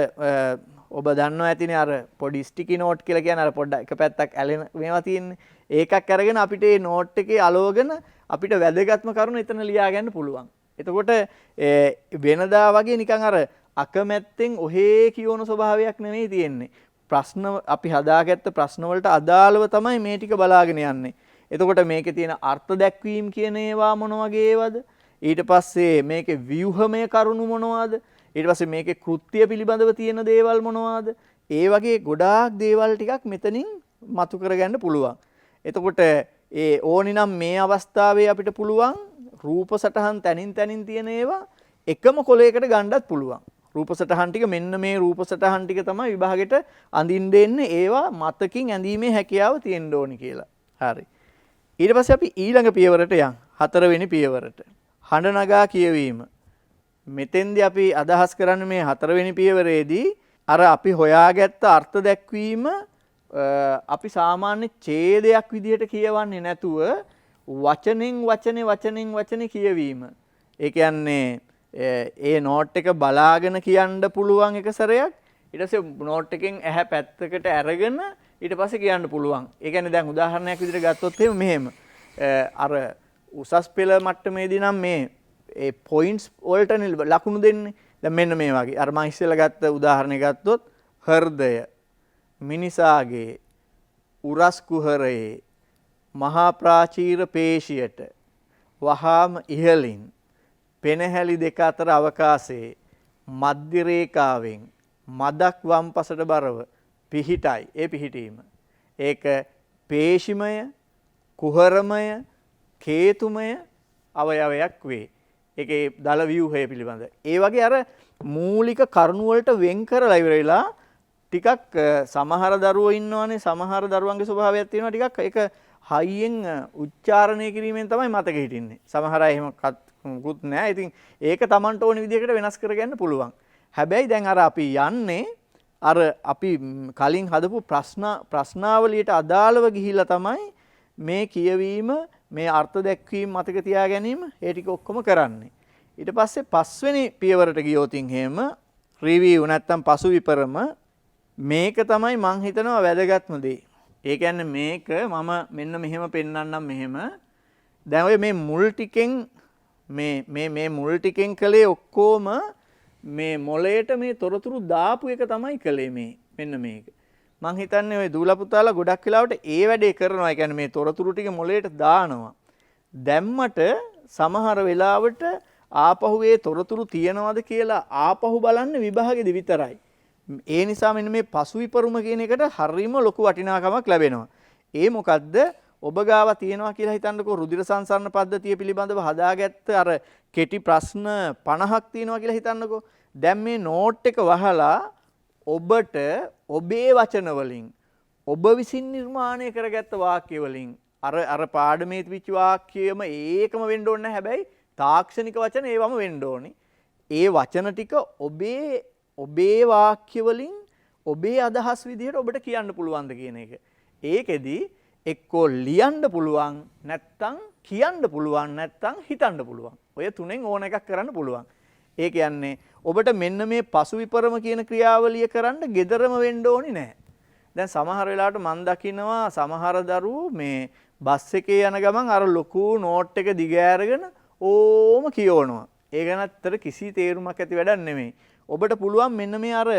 ඔබ දන්නවා ඇතිනේ අර පොඩි ස්ටිකි නෝට් කියලා කියන අර පොඩ්ඩක් එක පැත්තක් ඇලෙන මේවා තියෙන්නේ. ඒකක් අරගෙන අපිට මේ නෝට් එකේ අලවගෙන අපිට වැදගත්ම කරුණු එතන ලියා ගන්න පුළුවන්. එතකොට වෙනදා වගේ නිකන් අර අකමැත්තෙන් ඔහේ කියවන ස්වභාවයක් නෙමෙයි තියෙන්නේ. ප්‍රශ්න අපි හදාගත්ත ප්‍රශ්න වලට අදාළව තමයි මේ ටික බලාගෙන යන්නේ. එතකොට මේකේ තියෙන අර්ථ දැක්වීම කියන ඒවා මොන වගේ ඒවාද? ඊට පස්සේ මේකේ ව්‍යුහමය කරුණු මොනවාද? ඊට පස්සේ මේකේ කෘත්‍ය පිළිබඳව තියෙන දේවල් මොනවාද? ඒ වගේ ගොඩාක් දේවල් ටිකක් මෙතනින් මතු කරගන්න පුළුවන්. එතකොට ඒ ඕනිනම් මේ අවස්ථාවේ අපිට පුළුවන් රූප සටහන් තනින් තියෙන ඒවා එකම කොලයකට ගන්නත් පුළුවන්. රූප සටහන් ටික මෙන්න මේ රූප සටහන් ටික තමයි විභාගෙට අඳින්න දෙන්නේ. ඒවා මතකින් ඇඳීමේ හැකියාව තියෙන්න ඕනි කියලා. හරි. ඊට පස්සේ අපි ඊළඟ පියවරට යන්. හතරවෙනි පියවරට. හඬ නගා කියවීම. මෙතෙන්දී අපි අදහස් කරන්නේ මේ හතරවෙනි පියවරේදී අර අපි හොයාගත්ත අර්ථ දැක්වීම අපි සාමාන්‍ය ඡේදයක් විදිහට කියවන්නේ නැතුව වචනෙන් කියවීම. ඒ කියන්නේ ඒ නෝට් එක බලාගෙන කියන්න පුළුවන් එක සැරයක් ඊට පස්සේ නෝට් එකෙන් ඇහැ පැත්තකට අරගෙන ඊට පස්සේ කියන්න පුළුවන්. ඒ කියන්නේ දැන් උදාහරණයක් විදිහට ගත්තොත් මෙහෙම අර උසස් පෙළ මට්ටමේදී නම් මේ ඒ පොයින්ට්ස් වලට ලකුණු දෙන්නේ. දැන් මෙන්න මේ වගේ. අර මම ඉස්සෙල්ලා ගත්ත උදාහරණයක් ගත්තොත් හෘදය, මිනිසාගේ උරස් කුහරයේ, මහා ප්‍රාචීර පේශියට, වහාම ඉහළින්, පෙනහැලි දෙක අතර අවකාශයේ, මධ්‍ය රේඛාවෙන් මදක් වම් පසට බරව පිහිටයි. ඒ පිහිටීම. ඒක පේශිමය, කුහරමය, කේතුමය අවයවයක් වේ. ඒකේ දල ව්‍යුහය පිළිබඳ. ඒ වගේ අර මූලික කරුණු වලට වෙන් කරලා ඉවරලා ටිකක් සමහර දරුවෝ ඉන්නවනේ සමහර දරුවන්ගේ ස්වභාවයක් තියෙනවා ටිකක් ඒක හයියෙන් උච්චාරණය කිරීමෙන් තමයි මතක හිටින්නේ. සමහර අය එහෙම මුකුත් නැහැ. ඉතින් ඒක Tamanට ඕන විදිහකට වෙනස් කරගන්න පුළුවන්. හැබැයි දැන් අර අපි යන්නේ අර අපි කලින් හදපු ප්‍රශ්නාවලියට අදාළව ගිහිල්ලා තමයි මේ කියවීම මේ අර්ථ දැක්වීම මතක තියා ගැනීම ඒ ටික ඔක්කොම කරන්නේ. ඊට පස්සේ පස්වෙනි පියවරට ගියොත් එහෙම රිවිව් නැත්තම් පසු විපරම මේක තමයි මං හිතනවා වැදගත්ම දේ. ඒ කියන්නේ මේක මම මෙන්න මෙහෙම පෙන්වන්නම් මෙහෙම. දැන් ඔය මේ මුල් ටිකෙන් මේ මුල් ටිකෙන් කලේ ඔක්කොම මේ මොලේට මේ තොරතුරු දාපු එක තමයි කලේ මේ මෙන්න මේක. මං හිතන්නේ ওই දූලා පුතාලා ගොඩක් වෙලාවට ඒ වැඩේ කරනවා. ඒ කියන්නේ මේ තොරතුරු ටික මොලේට දානවා. දැම්මට සමහර වෙලාවට ආපහු ඒ තොරතුරු තියනවද කියලා ආපහු බලන්නේ විභාගෙදි විතරයි. ඒ නිසා මෙන්න මේ පසු විපරුම කියන එකට හරිම ලොකු වටිනාකමක් ලැබෙනවා. ඒ මොකද්ද? ඔබ ගාව තියනවා කියලා හිතන්නකෝ රුධිර සංසරණ පද්ධතිය පිළිබඳව හදාගත්ත අර කෙටි ප්‍රශ්න 50ක් තියෙනවා කියලා හිතන්නකෝ. දැන් මේ නෝට් එක වහලා ඔබට ඔබේ වචන වලින් ඔබ විසින් නිර්මාණය කරගත්ත වාක්‍ය වලින් අර පාඩමේ තිබිච්ච වාක්‍යයම ඒකම වෙන්න ඕනේ නැහැ. හැබැයි තාක්ෂණික වචන ඒවම වෙන්න ඕනේ. ඒ වචන ටික ඔබේ වාක්‍ය වලින් ඔබේ අදහස් විදිහට ඔබට කියන්න පුළුවන්ද කියන එක. ඒකෙදි එක්කෝ ලියන්න පුළුවන් නැත්තම් කියන්න පුළුවන් නැත්තම් හිතන්න පුළුවන්. ඔය තුනෙන් ඕන එකක් කරන්න පුළුවන්. ඒ කියන්නේ ඔබට මෙන්න මේ පසු විපරම කියන ක්‍රියාවලිය කරන්න gederම වෙන්න ඕනි නැහැ. දැන් සමහර වෙලාවට මම දකිනවා සමහර දරුවෝ මේ බස් එකේ යන ගමන් අර ලොකු නෝට් එක දිග ඇරගෙන ඕම කියවනවා. ඒ ගැන අතර කිසි තේරුමක් ඇති වැඩක් නෙමෙයි. ඔබට පුළුවන් මෙන්න මේ අර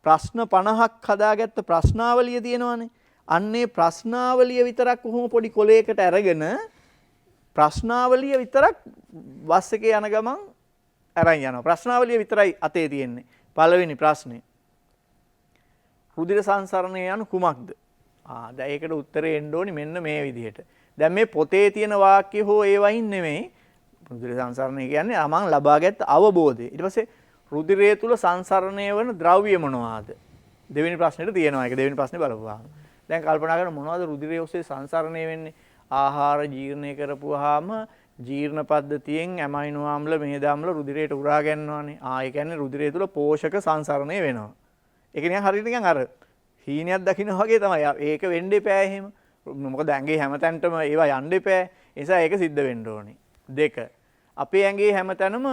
ප්‍රශ්න 50ක් හදාගත්ත ප්‍රශ්නාවලිය තියෙනවානේ. අන්නේ ප්‍රශ්නාවලිය විතරක් කොහොම පොඩි කොලයකට අරගෙන ප්‍රශ්නාවලිය විතරක් බස් එකේ යන ගමන් අරන් යනවා. ප්‍රශ්නාවලිය විතරයි අතේ තියෙන්නේ. පළවෙනි ප්‍රශ්නේ. රුධිර සංසරණය යනු කුමක්ද? දැන් ඒකට උත්තරේ එන්න ඕනි මෙන්න මේ විදිහට. දැන් මේ පොතේ තියෙන වාක්‍ය හෝ ඒවයින් නෙමෙයි. රුධිර සංසරණය කියන්නේ මම ලබාගත් අවබෝධය. ඊට පස්සේ රුධිරය තුල සංසරණය වන ද්‍රව්‍ය මොනවාද? දෙවෙනි ප්‍රශ්නෙට තියෙනවා ඒක. දෙවෙනි ප්‍රශ්නේ බලපුවාම. දැන් කල්පනා කරන මොනවද රුධිරය ඔස්සේ සංසරණය වෙන්නේ? ආහාර ජීර්ණය කරපුවාම ජීර්ණ පද්ධතියෙන් ඇමයිනෝ ආම්ල මේද ආම්ල රුධිරයට උරා ගන්නවානේ. ඒ කියන්නේ රුධිරය තුල පෝෂක සංසරණය වෙනවා. ඒක නිකන් හරියට නිකන් අර හීනයක් දකින්න වගේ තමයි. ඒක වෙන්න එපා එහෙම. මොකද ඇඟේ හැමතැනටම ඒවා යන්න එපා. ඒ නිසා ඒක සිද්ධ වෙන්න ඕනේ. 2. අපේ ඇඟේ හැමතැනම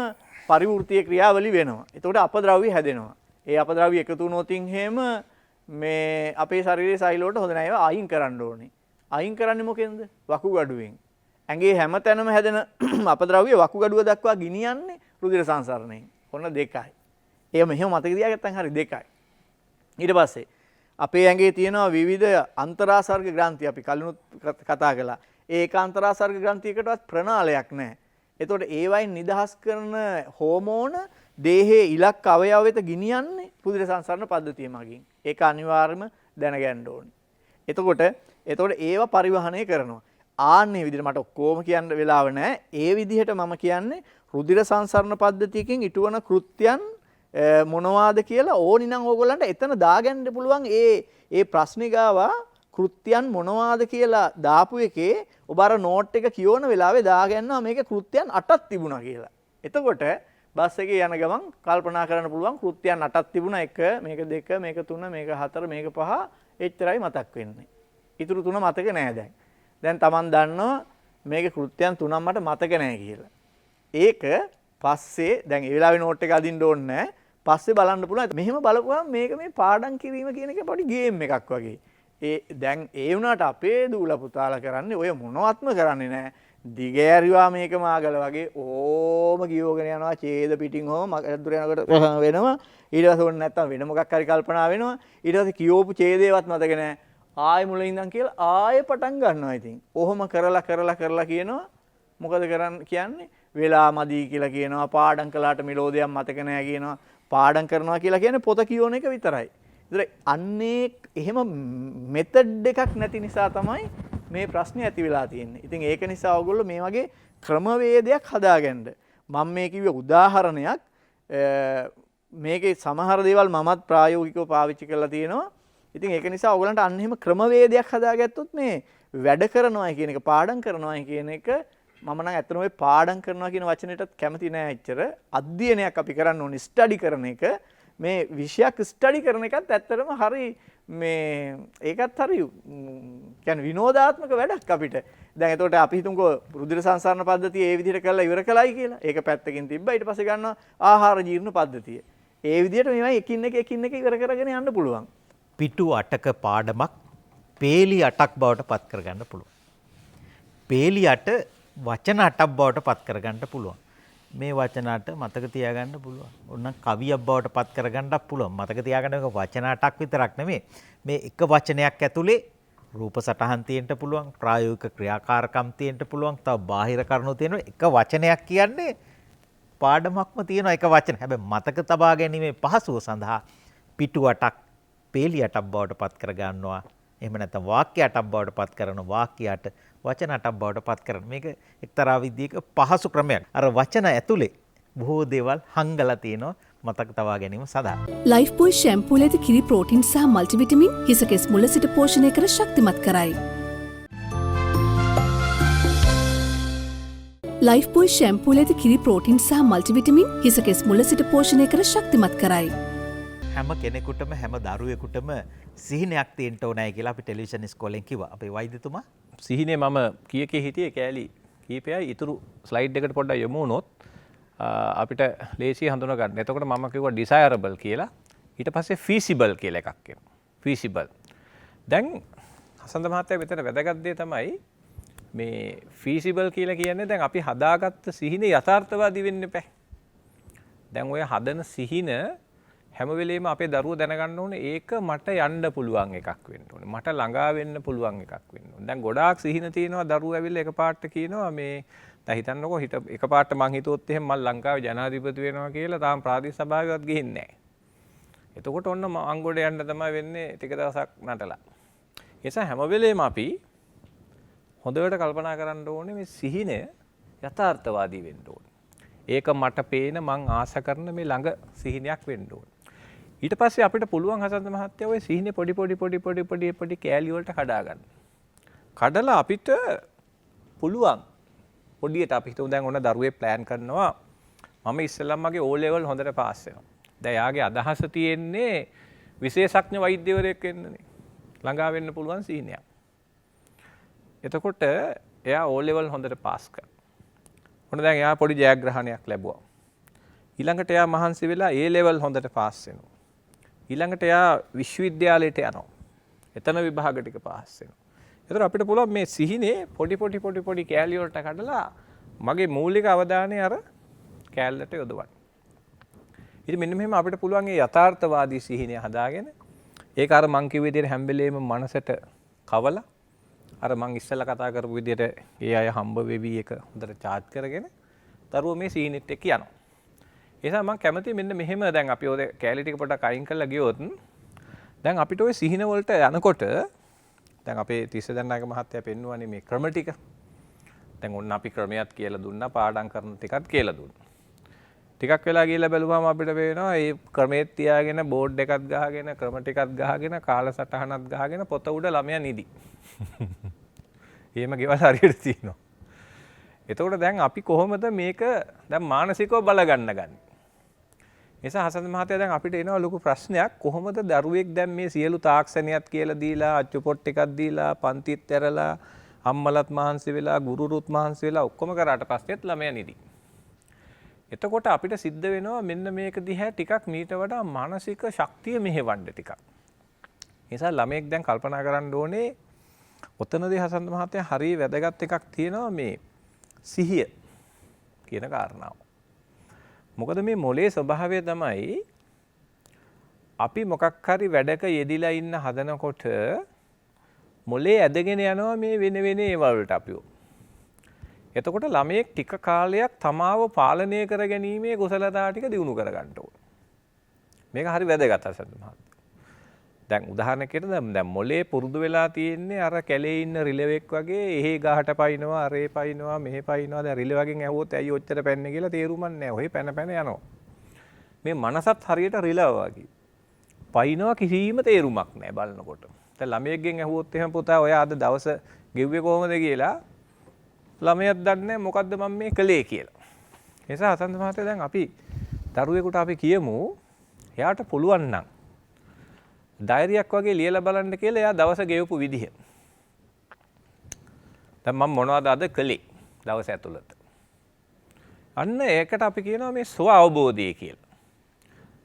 පරිවෘත්තීය ක්‍රියාවලි වෙනවා. එතකොට අපද්‍රව්‍ය හැදෙනවා. ඒ අපද්‍රව්‍ය එකතු වුණොත් එහෙම මේ අපේ ශරීරයේ සෛල වලට හොඳ නැහැ. ඒවා අයින් කරන්න ඕනේ. අයින් කරන්නේ මොකෙන්ද? වකුගඩුවෙන්. ඇඟේ හැමතැනම හැදෙන අපද්‍රව්‍ය වකුගඩුව දක්වා ගෙනියන්නේ රුධිර සංසරණයෙන්. ඔන්න 2යි. ඒ මෙහෙම මතක තියාගත්තන් හරි 2යි. ඊට පස්සේ අපේ ඇඟේ තියෙනවා විවිධ අන්තරාසර්ග ග්‍රන්ථි. අපි කලිනුත් කතා කළා. ඒ ඒකාන්තරාසර්ග ග්‍රන්ථියකටවත් ප්‍රණාලයක් නැහැ. එතකොට ඒවයින් නිදහස් කරන හෝමෝන දේහයේ ඉලක්ක අවයව වෙත ගෙනියන්නේ රුධිර සංසරණ පද්ධතිය මගින්. ඒක අනිවාර්යයෙන්ම දැනගන්න ඕනේ. එතකොට ඒව පරිවහනය කරනවා. ආන්නේ විදිහට මට ඔක්කොම කියන්න වෙලාව නැහැ. ඒ විදිහට මම කියන්නේ රුධිර සංසරණ පද්ධතියකින් ඉටුවන කෘත්‍යයන් මොනවාද කියලා ඕනි නම් ඕගොල්ලන්ට එතන දාගන්න පුළුවන්. ඒ ප්‍රශ්නේ ගාවා කෘත්‍යයන් මොනවාද කියලා දාපු එකේ ඔබ අර නෝට් එක කියවන වෙලාවේ දාගන්නවා මේකේ කෘත්‍යයන් 8ක් තිබුණා කියලා. එතකොට බස් එකේ යන ගමන් කල්පනා කරන්න පුළුවන් කෘත්‍යයන් 8ක් තිබුණා. 1 මේක 2 මේක 3 මේක 4 මේක 5 එච්චරයි මතක් වෙන්නේ. ඉතුරු 3 මතක නෑ දැන්. දැන් Taman දන්නවා මේකේ කෘත්‍යයන් 3ක් මට මතක නෑ කියලා. ඒක පස්සේ දැන් ඒ වෙලාවේ නෝට් එක අදින්න ඕනේ නෑ. පස්සේ බලන්න පුළුවන්. මෙහෙම බලපුවම මේක මේ පාඩම් කිරීම කියන එක පොඩි ගේම් එකක් වගේ. දැන් ඒ වුණාට අපේ දූලා පුතාලා කරන්නේ ඔය මොනවත්ම කරන්නේ නැහැ. දිගෑරිවා මේක මාගල වගේ ඕම ගියෝගෙන යනවා. ඡේද පිටින් හොම මගදුර යනකොට වෙනවා. ඊට පස්සේ ඕන නැත්තම් වෙන මොකක් හරි කල්පනා වෙනවා. ඊට පස්සේ කියෝපු ඡේදේවත් මතක නැහැ. ආයෙ මුලින් ඉඳන් කියලා ආයෙ පටන් ගන්නවා ඉතින්. ඔහොම කරලා කියනවා. මොකද කියන්නේ? වෙලා මදි කියලා කියනවා. පාඩම් කළාට මෙලෝදියක් මතක නැහැ කියනවා. පාඩම් කරනවා කියලා කියන්නේ පොත කියවන එක විතරයි. ඒතර අන්නේ එහෙම මෙතඩ් එකක් නැති නිසා තමයි මේ ප්‍රශ්නේ ඇති වෙලා තියෙන්නේ. ඉතින් ඒක නිසා ඔයගොල්ලෝ මේ වගේ ක්‍රමවේදයක් හදාගන්න. මම මේ කිව්වේ උදාහරණයක්. මේකේ සමහර දේවල් මමත් ප්‍රායෝගිකව පාවිච්චි කරලා තියෙනවා. ඉතින් ඒක නිසා ඔයගලන්ට අන්න එහෙම ක්‍රමවේදයක් හදාගත්තොත් මේ වැඩ කරනවා කියන එක පාඩම් කරනවා කියන එක මම නම් ඇත්තටම ඔය පාඩම් කරනවා කියන වචනෙටත් කැමති නෑ එච්චර. අධ්‍යයනයක් අපි කරන්න ඕනේ ස්ටඩි කරන එක. මේ විෂයක් ස්ටඩි කරන එකත් ඇත්තටම හරි මේ ඒකත් හරි කියන්නේ විනෝදාත්මක වැඩක් අපිට. දැන් එතකොට අපි හිතමුකෝ රුධිර සංසරණ පද්ධතිය ඒ විදිහට කරලා ඉවර කළයි කියලා. ඒක පැත්තකින් තිබ්බා. ඊට පස්සේ ගන්නවා ආහාර ජීර්ණ පද්ධතිය. ඒ විදිහට මේවා එකින් එක ඉවර කරගෙන යන්න පුළුවන්. පිටු 8ක පාඩමක් පේලි 8ක් බවට පත් කරගන්න පුළුවන්. පේලි 8 වචන 8ක් බවට පත් කරගන්න පුළුවන්. මේ වචන 8 මතක තියාගන්න පුළුවන්. ඕනනම් කවියක් බවට පත් කරගන්නත් පුළුවන්. මතක තියාගන්න එක වචන 8ක් විතරක් නෙමෙයි. මේ එක වචනයක් ඇතුලේ රූප සටහන් තියෙන්න පුළුවන්, ප්‍රායෝගික ක්‍රියාකාරකම් තියෙන්න පුළුවන්, තව බාහිර කරුණු තියෙනවා. එක වචනයක් කියන්නේ පාඩමක්ම තියෙන එක වචන. හැබැයි මතක තබා ගැනීමේ පහසුව සඳහා පිටු 8ක් පේලි 8ක් බවට පත් කර ගන්නවා. එහෙම නැත්නම් වාක්‍ය 8ක් බවට පත් කරන වාක්‍ය 8 වචන 8ක් බවට පත් කරන මේක එක්තරා විදිහක පහසු ක්‍රමයක්. අර වචන ඇතුලේ බොහෝ දේවල් හංගලා තියෙනවා මතක තබා ගැනීම සඳහා. ලයිෆ් බොයි ෂැම්පූල ඇති කිරි ප්‍රෝටීන් සහ මල්ටිවිටමින් හිස කෙස් මුල සිට පෝෂණය කර ශක්තිමත් කරයි. ලයිෆ් බොයි ෂැම්පූල ඇති කිරි ප්‍රෝටීන් සහ මල්ටිවිටමින් හිස කෙස් මුල සිට පෝෂණය කර ශක්තිමත් කරයි. හැම කෙනෙකුටම හැම දරුවෙකුටම සිහිනයක් තියෙන්න ඕනයි කියලා අපි ටෙලිවිෂන් ඉස්කෝලෙන් කිව්වා. අපේ වෛද්‍යතුමා සිහිනේ මම කීකේ හිටියේ කෑලි කීපයයි ඉතුරු ස්ලයිඩ් එකට පොඩ්ඩක් යමු වුණොත් අපිට ලේසිය හඳුනා ගන්න. එතකොට මම කිව්වා desirable කියලා. ඊට පස්සේ feasible කියලා එකක් එනවා. feasible. දැන් හසන්ත මහත්තයා මෙතන වැදගත් දේ තමයි මේ feasible කියලා කියන්නේ දැන් අපි හදාගත්ත සිහිනේ යථාර්ථවාදී වෙන්න එපා. දැන් ඔය හදන සිහින හැම වෙලේම අපේ දරුවෝ දැනගන්න ඕනේ ඒක මට යන්න පුළුවන් එකක් වෙන්න ඕනේ. මට ළඟා වෙන්න පුළුවන් එකක් වෙන්න ඕනේ. දැන් ගොඩාක් සිහින තියෙනවා දරුවෝ ඇවිල්ලා එකපාරට කියනවා මේ දැන් හිතන්නකෝ එකපාරට මං හිතුවොත් එහෙම මම ලංකාවේ ජනාධිපති වෙනවා කියලා තාම ප්‍රාදේශ සභාවේවත් ගිහින්නේ නැහැ. එතකොට ඔන්න අංගොඩ යන්න තමයි වෙන්නේ ටික දවසක් නටලා. ඒ නිසා හැම වෙලේම අපි හොඳට කල්පනා කරන්න ඕනේ මේ සිහිනය යථාර්ථවාදී වෙන්න ඕනේ. ඒක මට පේන මං ආස කරන මේ ළඟ සිහිනයක් වෙන්න ඕනේ. ඊට පස්සේ අපිට පුළුවන් හසන්ත මහත්තයා ඔය සිහිනේ පොඩි කෑලි වලට කඩා ගන්න. කඩලා අපිට පුළුවන් පොඩියට අපි හිතමු දැන් ඔන්න දරුවේ ප්ලෑන් කරනවා මම ඉස්සෙල්ලාම මගේ O level හොඳට පාස් වෙනවා. දැන් යාගේ අදහස තියෙන්නේ විශේෂඥ වෛද්‍යවරයෙක් වෙන්නනේ. ළඟා වෙන්න පුළුවන් සිහිනයක්. එතකොට එයා O level හොඳට පාස් කරනවා. ඔන්න දැන් එයා පොඩි ජයග්‍රහණයක් ලැබුවා. ඊළඟට එයා මහන්සි වෙලා A level හොඳට පාස් වෙනවා. ඊළඟට එයා විශ්වවිද්‍යාලයට යනවා. එතන විභාග ටික පාස් වෙනවා. ඒතර අපිට පුළුවන් මේ සිහිනේ පොඩි කෑලි වලට කඩලා මගේ මූලික අවධානය අර කෑල්ලට යොදවන්න. ඉතින් මෙන්න මෙහෙම අපිට පුළුවන් මේ යථාර්ථවාදී සිහිනය හදාගෙන ඒක අර මං කිව්ව විදිහට හැම වෙලේම මනසට කවලා අර මං ඉස්සෙල්ලා කතා කරපු විදිහට ඒ අය හම්බ වෙවි එක හොඳට charge කරගෙන දරුවෝ මේ සිහිනෙත් එක්ක යනවා. ඒ නිසා මම කැමතියි මෙන්න මෙහෙම දැන් අපි ඔය කෑලි ටික පොඩ්ඩක් අයින් කරලා ගියොත් දැන් අපිට ওই සිහින වලට යනකොට දැන් අපේ තිස්ස දණ්ඩායක මහත්තයා පෙන්වුවානේ මේ ක්‍රම ටික. දැන් ඔන්න අපි ක්‍රමයක් කියලා දුන්නා පාඩම් කරන ටිකක් කියලා දුන්නා. ටිකක් වෙලා ගිහලා බැලුවාම අපිට පේනවා මේ ක්‍රමයේ තියාගෙන බෝඩ් එකක් ගහගෙන ක්‍රම ටිකක් ගහගෙන කාලසටහනක් ගහගෙන පොත උඩ ළමයා නිදි. එහෙම ගෙවල් හරියට තියෙනවා. එතකොට දැන් අපි කොහොමද මේක දැන් මානසිකව බලගන්න ගන්නේ? නිසා හසන්ත මහත්තයා දැන් අපිට එනවා ලොකු ප්‍රශ්නයක් කොහොමද දරුවෙක් දැන් මේ සියලු තාක්ෂණියත් කියලා දීලා අච්චු පොට් ටිකක් දීලා පන්තිත් ඇරලා අම්මලත් මහන්සි වෙලා ගුරුරුත් මහන්සි වෙලා ඔක්කොම කරාට පස්සෙත් ළමයා නිදි. එතකොට අපිට සිද්ධ වෙනවා මෙන්න මේක දිහා ටිකක් මීට වඩා මානසික ශක්තිය මෙහෙවන්න ටිකක්. නිසා ළමයෙක් දැන් කල්පනා කරන්න ඕනේ ඔතනදී හසන්ත මහත්තයා හරිය වැදගත් එකක් තියෙනවා මේ සිහිය කියන කාරණාව. මොකද මේ මොලේ ස්වභාවය තමයි අපි මොකක් හරි වැඩක යෙදිලා ඉන්න හදනකොට මොලේ ඇදගෙන යනවා මේ වෙන ඒවා වලට අපිව. එතකොට ළමයෙක් ටික කාලයක් තමාව පාලනය කර ගැනීමේ කුසලතා ටික දිනු කර ගන්න ඕන. මේක හරි වැදගත් අසන්න මහත්තයා. දැන් උදාහරණයකට දැන් මොලේ පුරුදු වෙලා තියෙන්නේ අර කැලේ ඉන්න රිලෙවෙක් වගේ එහෙ ගහට පයින්නවා අරේ පයින්නවා මෙහෙ පයින්නවා දැන් රිලෙවගෙන් ඇහුවොත් ඇයි ඔච්චර පැන්නේ කියලා තේරුමක් නැහැ. ඔහේ පැන යනවා. මේ මනසත් හරියට රිලව වගේ. පයින්නවා කිසිම තේරුමක් නැහැ බලනකොට. දැන් ළමයෙක්ගෙන් ඇහුවොත් එහෙම පුතා ඔයා අද දවස ගෙව්වේ කොහොමද කියලා ළමයාත් දන්නේ මොකද්ද මම මේ කළේ කියලා. ඒ නිසා හසන්ත මහත්තයා දැන් අපි දරුවෙකුට අපි කියමු එයාට පුළුවන් නම් ඩයරියක් වගේ ලියලා බලන්න කියලා එයා දවස ගෙවපු විදිහ. දැන් මම මොනවද අද කළේ දවස ඇතුළත. අන්න ඒකට අපි කියනවා මේ ස්ව අවබෝධය කියලා.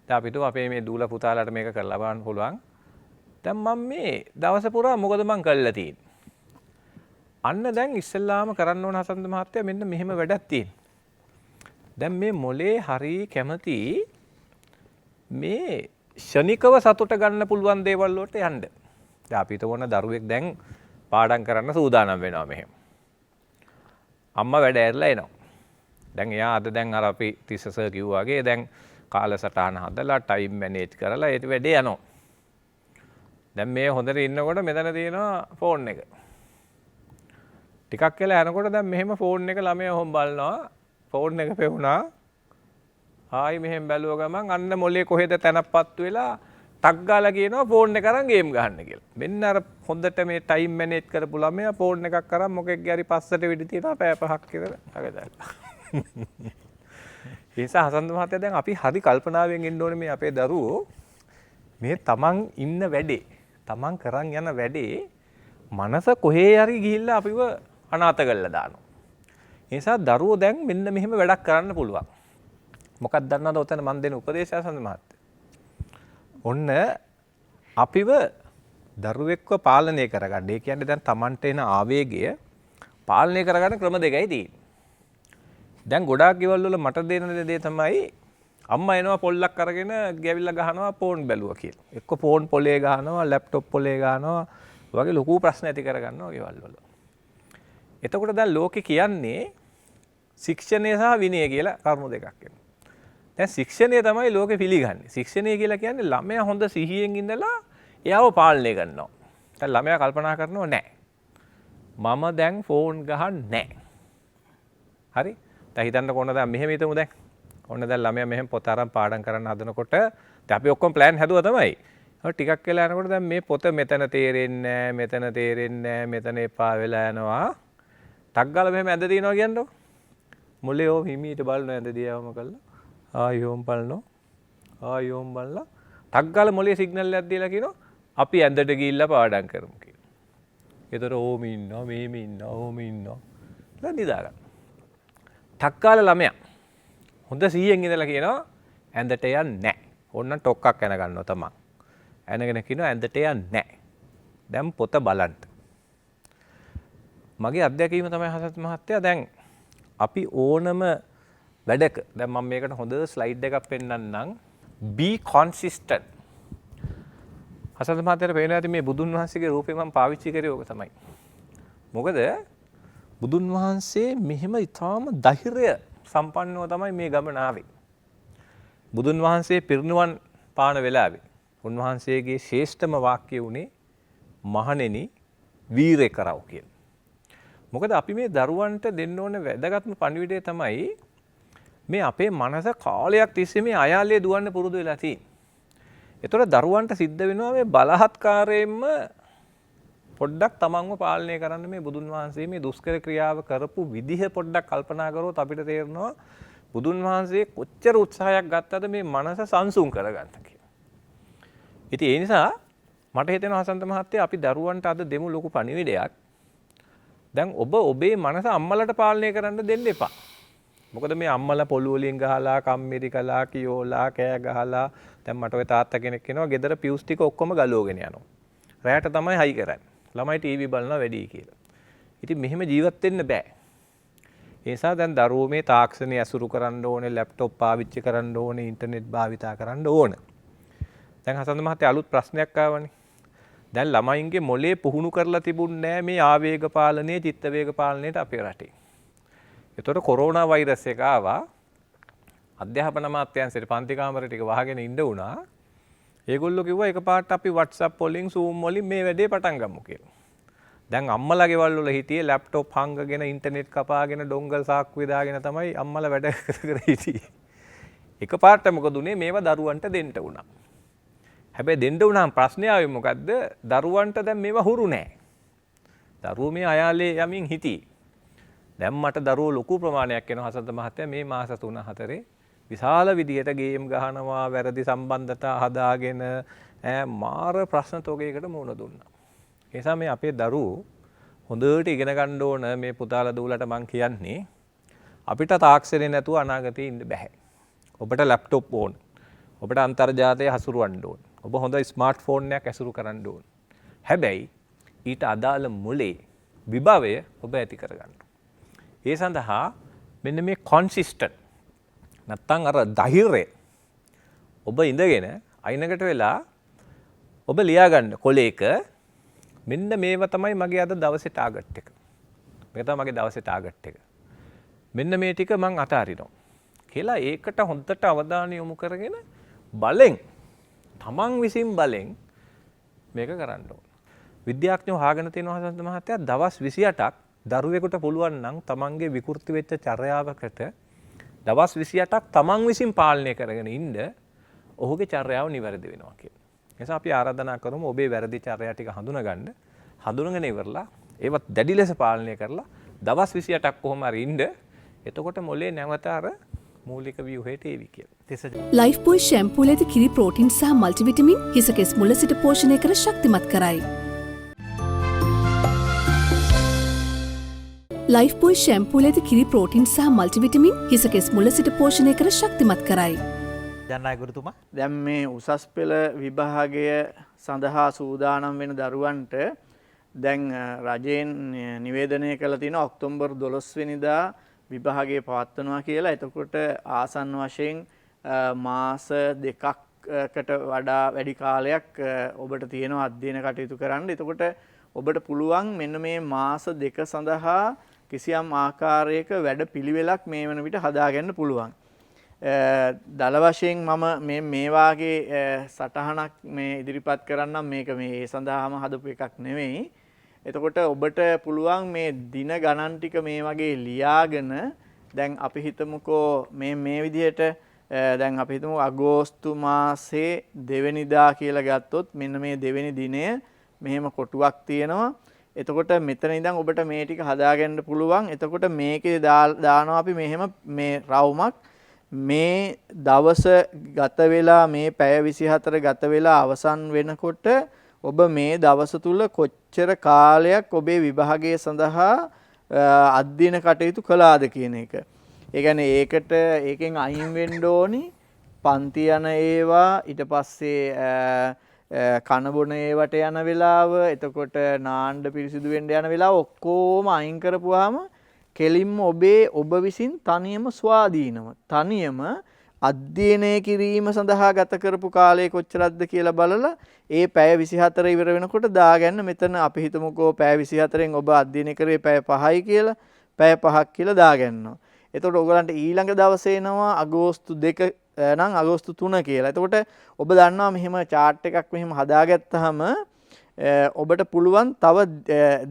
දැන් අපිට අපේ මේ දූල පුතාලාට මේක කරලා බලන්න පුළුවන්. දැන් මම මේ දවස පුරා මොකද මං කළා තියෙන්නේ. අන්න දැන් ඉස්සෙල්ලාම කරන්න ඕන හසන්ත මහත්තයා මෙන්න මෙහෙම වැඩක් තියෙනවා. දැන් මේ මොලේ හරි කැමති මේ ෂණිකව සතුට ගන්න පුළුවන් දේවල් වලට යන්න. දැන් අපි හිතවන දරුවෙක් දැන් පාඩම් කරන්න සූදානම් වෙනවා මෙහෙම. අම්මා වැඩ ඇරලා එනවා. දැන් එයා අද දැන් අර අපි තිස්ස සර් කිව්වා වගේ දැන් කාලසටහන හදලා ටයිම් මැනේජ් කරලා ඒ වැඩේ යනවා. දැන් මේ හොඳට ඉන්නකොට මෙතන තියෙනවා ෆෝන් එක. ටිකක් වෙලා යනකොට දැන් මෙහෙම ෆෝන් එක ළමයා ඔහොම බලනවා. ෆෝන් එක පෙවුනා. ආයි මෙහෙම බැලුව ගමන් අන්න මොලේ කොහෙද තැනපත් වෙලා ටක් ගාලා කියනවා ෆෝන් එක අරන් ගේම් ගහන්න කියලා. මෙන්න අර හොඳට මේ ටයිම් මැනේජ් කරපු ළමයා ෆෝන් එකක් අරන් මොකෙක්ගේ හරි පස්සට වෙඩි තියනවා පැය 5ක් විතර අගදලා. ඒ නිසා හසන්ත මහත්තයා දැන් අපි හරි කල්පනාවෙන් ඉන්න ඕනේ මේ අපේ දරුවෝ මේ තමන් ඉන්න වැඩේ තමන් කරන් යන වැඩේ මනස කොහේ හරි ගිහිල්ලා අපිව අනාථ කරලා දානවා. ඒ නිසා දරුවෝ දැන් මෙන්න මෙහෙම වැඩක් කරන්න පුළුවන්. මොකක්ද දන්නවද ඔතන මන් දෙන උපදේශය හසන්ත මහත්තයා? ඔන්න අපිව දරුවෙක්ව පාලනය කරගන්න. ඒ කියන්නේ දැන් තමන්ට එන ආවේගය පාලනය කරගන්න ක්‍රම දෙකයි තියෙන්නේ. දැන් ගොඩාක් ගෙවල් වල මට දෙන දේ තමයි අම්මා එනවා පොල්ලක් අරගෙන ගැවිලා ගහනවා ෆෝන් බැලුවා කියලා. එක්ක ෆෝන් පොලේ ගහනවා, ලැප්ටොප් පොලේ ගහනවා. වගේ ලොකු ප්‍රශ්න ඇති කරගන්නවා ගෙවල් වල. එතකොට දැන් ලෝකේ කියන්නේ ශික්ෂණය සහ විනය කියලා කරුණු දෙකක් වෙනවා. දැන් ශික්ෂණය තමයි ලෝකෙ පිළිගන්නේ. ශික්ෂණය කියලා කියන්නේ ළමයා හොඳ සිහියෙන් ඉඳලා එයාව පාලනය කරනවා. දැන් ළමයා කල්පනා කරනවා නෑ. මම දැන් ෆෝන් ගහන්නේ නෑ. හරි? දැන් හිතන්න කොහොමද දැන් මෙහෙම හිතමු දැන්. ඔන්න දැන් ළමයා මෙහෙම පොත අරන් පාඩම් කරන්න හදනකොට දැන් අපි ඔක්කොම ප්ලෑන් හැදුවා තමයි. ටිකක් වෙලා යනකොට දැන් මේ පොත මෙතන තේරෙන්නේ නෑ, මෙතන තේරෙන්නේ නෑ, මෙතන එපා වෙලා යනවා. ටක් ගාලා මෙහෙම ඇඳ දිනවා කියන්නකො. මොලේ ඕම හිමීට බලනවා ඇඳ දියාවම කළා. ආයෝම් බලනවා. ආයෝම් බලලා ටක් ගාලා මොලේ සිග්නල් එකක් දීලා කියනවා අපි ඇඳට ගිහිල්ලා පාඩම් කරමු කියලා. ඒතර ඕම ඉන්නවා, මෙහෙම ඉන්නවා, ඕම ඉන්නවා. දැන් නිදා ගන්න. ටක් ගාලා ළමයා හොඳ 100න් ඉඳලා කියනවා ඇඳට යන්නේ නැහැ. ඕන්න ටොක්ක්ක් යන ගන්නවා තමයි. ඇනගෙන කියනවා ඇඳට යන්නේ නැහැ. දැන් පොත බලන්න. මගේ අත්දැකීම තමයි හසත් මහත්තයා දැන් අපි ඕනම වැඩක දැන් මම මේකට හොඳ ස්ලයිඩ් එකක් පෙන්නන්නම්. be consistent. හසත් මහත්තයාට පේනවා ඇති මේ බුදුන් වහන්සේගේ රූපේ මම පාවිච්චි කරේ ඕක තමයි. මොකද බුදුන් වහන්සේ මෙහෙම ඊටාම ධෛර්ය සම්පන්නව තමයි මේ ගමන ආවේ. බුදුන් වහන්සේ පිරිනිවන් පාන වෙලාවේ උන්වහන්සේගේ ශ්‍රේෂ්ඨම වාක්‍යය උනේ මහණෙනි වීරය කරව කියන. මොකද අපි මේ දරුවන්ට දෙන්න ඕන වැදගත්ම පණිවිඩය තමයි මේ අපේ මනස කාලයක් තිස්සේ මේ අයාලේ දුවන්න පුරුදු වෙලා තියෙන්නේ. ඒතකොට දරුවන්ට සිද්ධ වෙනවා මේ බලහත්කාරයෙන්ම පොඩ්ඩක් තමන්ව පාලනය කරන්න මේ බුදුන් වහන්සේ මේ දුෂ්කර ක්‍රියාව කරපු විදිහ පොඩ්ඩක් කල්පනා කරොත් අපිට තේරෙනවා බුදුන් වහන්සේ කොච්චර උත්සාහයක් ගත්තද මේ මනස සංසුන් කරගන්න කියලා. ඉතින් ඒ නිසා මට හිතෙනවා හසන්ත මහත්තයා අපි දරුවන්ට අද දෙමු ලොකු පණිවිඩයක්. දැන් ඔබ ඔබේ මනස අම්මලට පාලනය කරන්න දෙන්න එපා. මොකද මේ අම්මලා පොළු වලින් ගහලා, කම්මිරි කළා, කියෝලා, කෑ ගහලා දැන් මට ඔය තාත්තා කෙනෙක් කෙනවා ගෙදර පියුස් ටික ඔක්කොම ගලවගෙන යනවා. රැයට තමයි හයි කරන්නේ. ළමයි ටීවී බලනවා වැඩි කියලා. ඉතින් මෙහෙම ජීවත් වෙන්න බෑ. ඒ නිසා දැන් දරුවෝ මේ තාක්ෂණය ඇසුරු කරන්න ඕනේ, ලැප්ටොප් පාවිච්චි කරන්න ඕනේ, ඉන්ටර්නෙට් භාවිතා කරන්න ඕන. දැන් හසන්ත මහත්තයා අලුත් ප්‍රශ්නයක් ආවනේ. දැන් ළමයින්ගේ මොලේ පුහුණු කරලා තිබුණේ නැහැ මේ ආවේග පාලනය, චිත්ත වේග පාලනයට අපේ රටේ. ඒතකොට කොරෝනා වෛරස් එක ආවා. අධ්‍යාපන අමාත්‍යාංශයේ පන්ති කාමරේ ටික වහගෙන ඉන්න උනා. ඒගොල්ලෝ කිව්වා එකපාරට අපි WhatsApp වලින් Zoom වලින් මේ වැඩේ පටන් ගමු කියලා. දැන් අම්මලා ගෙවල් වල හිටියේ ලැප්ටොප් හංගගෙන ඉන්ටර්නෙට් කපාගෙන ඩොංගල් සාක්කුවේ දාගෙන තමයි අම්මලා වැඩ කර හිටියේ. එකපාරට මොකද උනේ මේවා දරුවන්ට දෙන්න උනා. හැබැයි දෙන්න උනාම ප්‍රශ්නේ ආවේ මොකද්ද? දරුවන්ට දැන් මේවා හුරු නෑ. දරුවෝ මේ අයාලේ යමින් හිටියේ. දැන් මට දරුවෝ ලොකු ප්‍රමාණයක් එනවා හසන්ත මහත්තයා මේ මාස 3-4 විශාල විදිහට ගේම් ගහනවා, වැරදි සම්බන්ධතා හදාගෙන මාර ප්‍රශ්න තෝගයකට මුහුණ දුන්නා. ඒ නිසා මේ අපේ දරුවෝ හොඳට ඉගෙන ගන්න ඕන මේ පුතාලා දූලට මං කියන්නේ අපිට තාක්ෂණේ නැතුව අනාගතේ ඉන්න බෑ. ඔබට ලැප්ටොප් ඕන. ඔබට අන්තර්ජාලය හසුරවන්න ඕන. ඔබ හොඳ ස්මාර්ට් ෆෝන් එකක් ඇසුරු කරන්න ඕන. හැබැයි ඊට අදාළ මොලේ විභවය ඔබ ඇති කරගන්න. ඒ සඳහා මෙන්න මේ කොන්සිස්ටන්ට් නැත්තම් අර ධෛර්යය ඔබ ඉඳගෙන අයිනකට වෙලා ඔබ ලියා ගන්න කොලේක මෙන්න මේව තමයි මගේ අද දවසේ ටාගට් එක. මේක තමයි මගේ දවසේ ටාගට් එක. මෙන්න මේ ටික මං අතාරිනවා. කියලා ඒකට හොඳට අවධානය යොමු කරගෙන බලෙන් තමන් විසින් බලෙන් මේක කරන්න ඕන. විද්‍යාඥයෝ හොයාගෙන තියෙනවා හසන්ත මහත්තයා දවස් 28ක් දරුවෙකුට පුළුවන් නම් තමන්ගේ විකෘති වෙච්ච චර්යාවකට දවස් 28ක් තමන් විසින් පාලනය කරගෙන ඉන්න ඔහුගේ චර්යාව නිවැරදි වෙනවා කියලා. ඒ නිසා අපි ආරාධනා කරමු ඔබේ වැරදි චර්යා ටික හඳුනගන්න. හඳුනගෙන ඉවරලා ඒවත් දැඩි ලෙස පාලනය කරලා දවස් 28ක් කොහොම හරි ඉන්න. එතකොට මොලේ නැවත අර මූලික ව්‍යුහයට ඒවි කියලා. ලයිෆ් බොයි ෂැම්පූල ඇති කිරි ප්‍රෝටින් සහ මල්ටිවිටමින් හිසකෙස් මුල සිට පෝෂණය කර ශක්තිමත් කරයි. ලයිෆ් බොයි ෂැම්පූල ඇති කිරි ප්‍රෝටින් සහ මල්ටිවිටමින් හිසකෙස් මුල සිට පෝෂණය කර ශක්තිමත් කරයි. ජනනායක ගුරුතුමා දැන් මේ උසස් පෙළ විභාගය සඳහා සූදානම් වෙන දරුවන්ට දැන් රජයෙන් නිවේදනය කළ තියෙන ඔක්තෝබර් 12 වෙනිදා විභාගය පවත්වනවා කියලා. එතකොට ආසන්න වශයෙන් මාස 2කට වඩා වැඩි කාලයක් ඔබට තියෙනවා අධ්‍යයන කටයුතු කරන්න. එතකොට ඔබට පුළුවන් මෙන්න මේ මාස 2 සඳහා කිසියම් ආකාරයක වැඩ පිළිවෙලක් මේ වන විට හදාගන්න පුළුවන්. දල වශයෙන් මම මේ වාගේ සටහනක් මේ ඉදිරිපත් කරන්නම්. මේක මේ සඳහාම හදපු එකක් නෙවෙයි. එතකොට ඔබට පුළුවන් මේ දින ගණන් ටික මේ වගේ ලියාගෙන දැන් අපි හිතමුකෝ මේ විදිහට දැන් අපි හිතමු අගෝස්තු මාසේ 2 වෙනිදා කියලා ගත්තොත් මෙන්න මේ 2 වෙනි දිනය මෙහෙම කොටුවක් තියෙනවා. එතකොට මෙතන ඉඳන් ඔබට මේ ටික හදාගන්න පුළුවන්. එතකොට මේකේ දානවා අපි මෙහෙම මේ රවුමක් මේ දවස ගත වෙලා මේ පැය 24 ගත වෙලා අවසන් වෙනකොට ඔබ මේ දවස තුල කොච්චර කාලයක් ඔබේ විභාගය සඳහා අධ්‍යයන කටයුතු කළාද කියන එක. ඒ කියන්නේ ඒකෙන් අයින් වෙන්න ඕනි පන්ති යන ඒවා, ඊට පස්සේ කන බොන ඒවට යන වෙලාව, එතකොට නාන්න පිරිසිදු වෙන්න යන වෙලාව ඔක්කොම අයින් කරපුවාම කෙලින්ම ඔබ විසින් තනියම ස්වාධීනව තනියම අධ්‍යයනය කිරීම සඳහා ගත කරපු කාලය කොච්චරක්ද කියලා බලලා ඒ පැය 24 ඉවර වෙනකොට දාගන්න. මෙතන අපි හිතමුකෝ පැය 24න් ඔබ අධ්‍යයනය කරේ පැය 5යි කියලා, පැය 5ක් කියලා දාගන්නවා. එතකොට ඔයගලන්ට ඊළඟ දවසේ එනවා අගෝස්තු 2 නම් අගෝස්තු 3 කියලා. එතකොට ඔබ දන්නවා මෙහෙම chart එකක් මෙහෙම හදාගත්තාම ඔබට පුළුවන් තව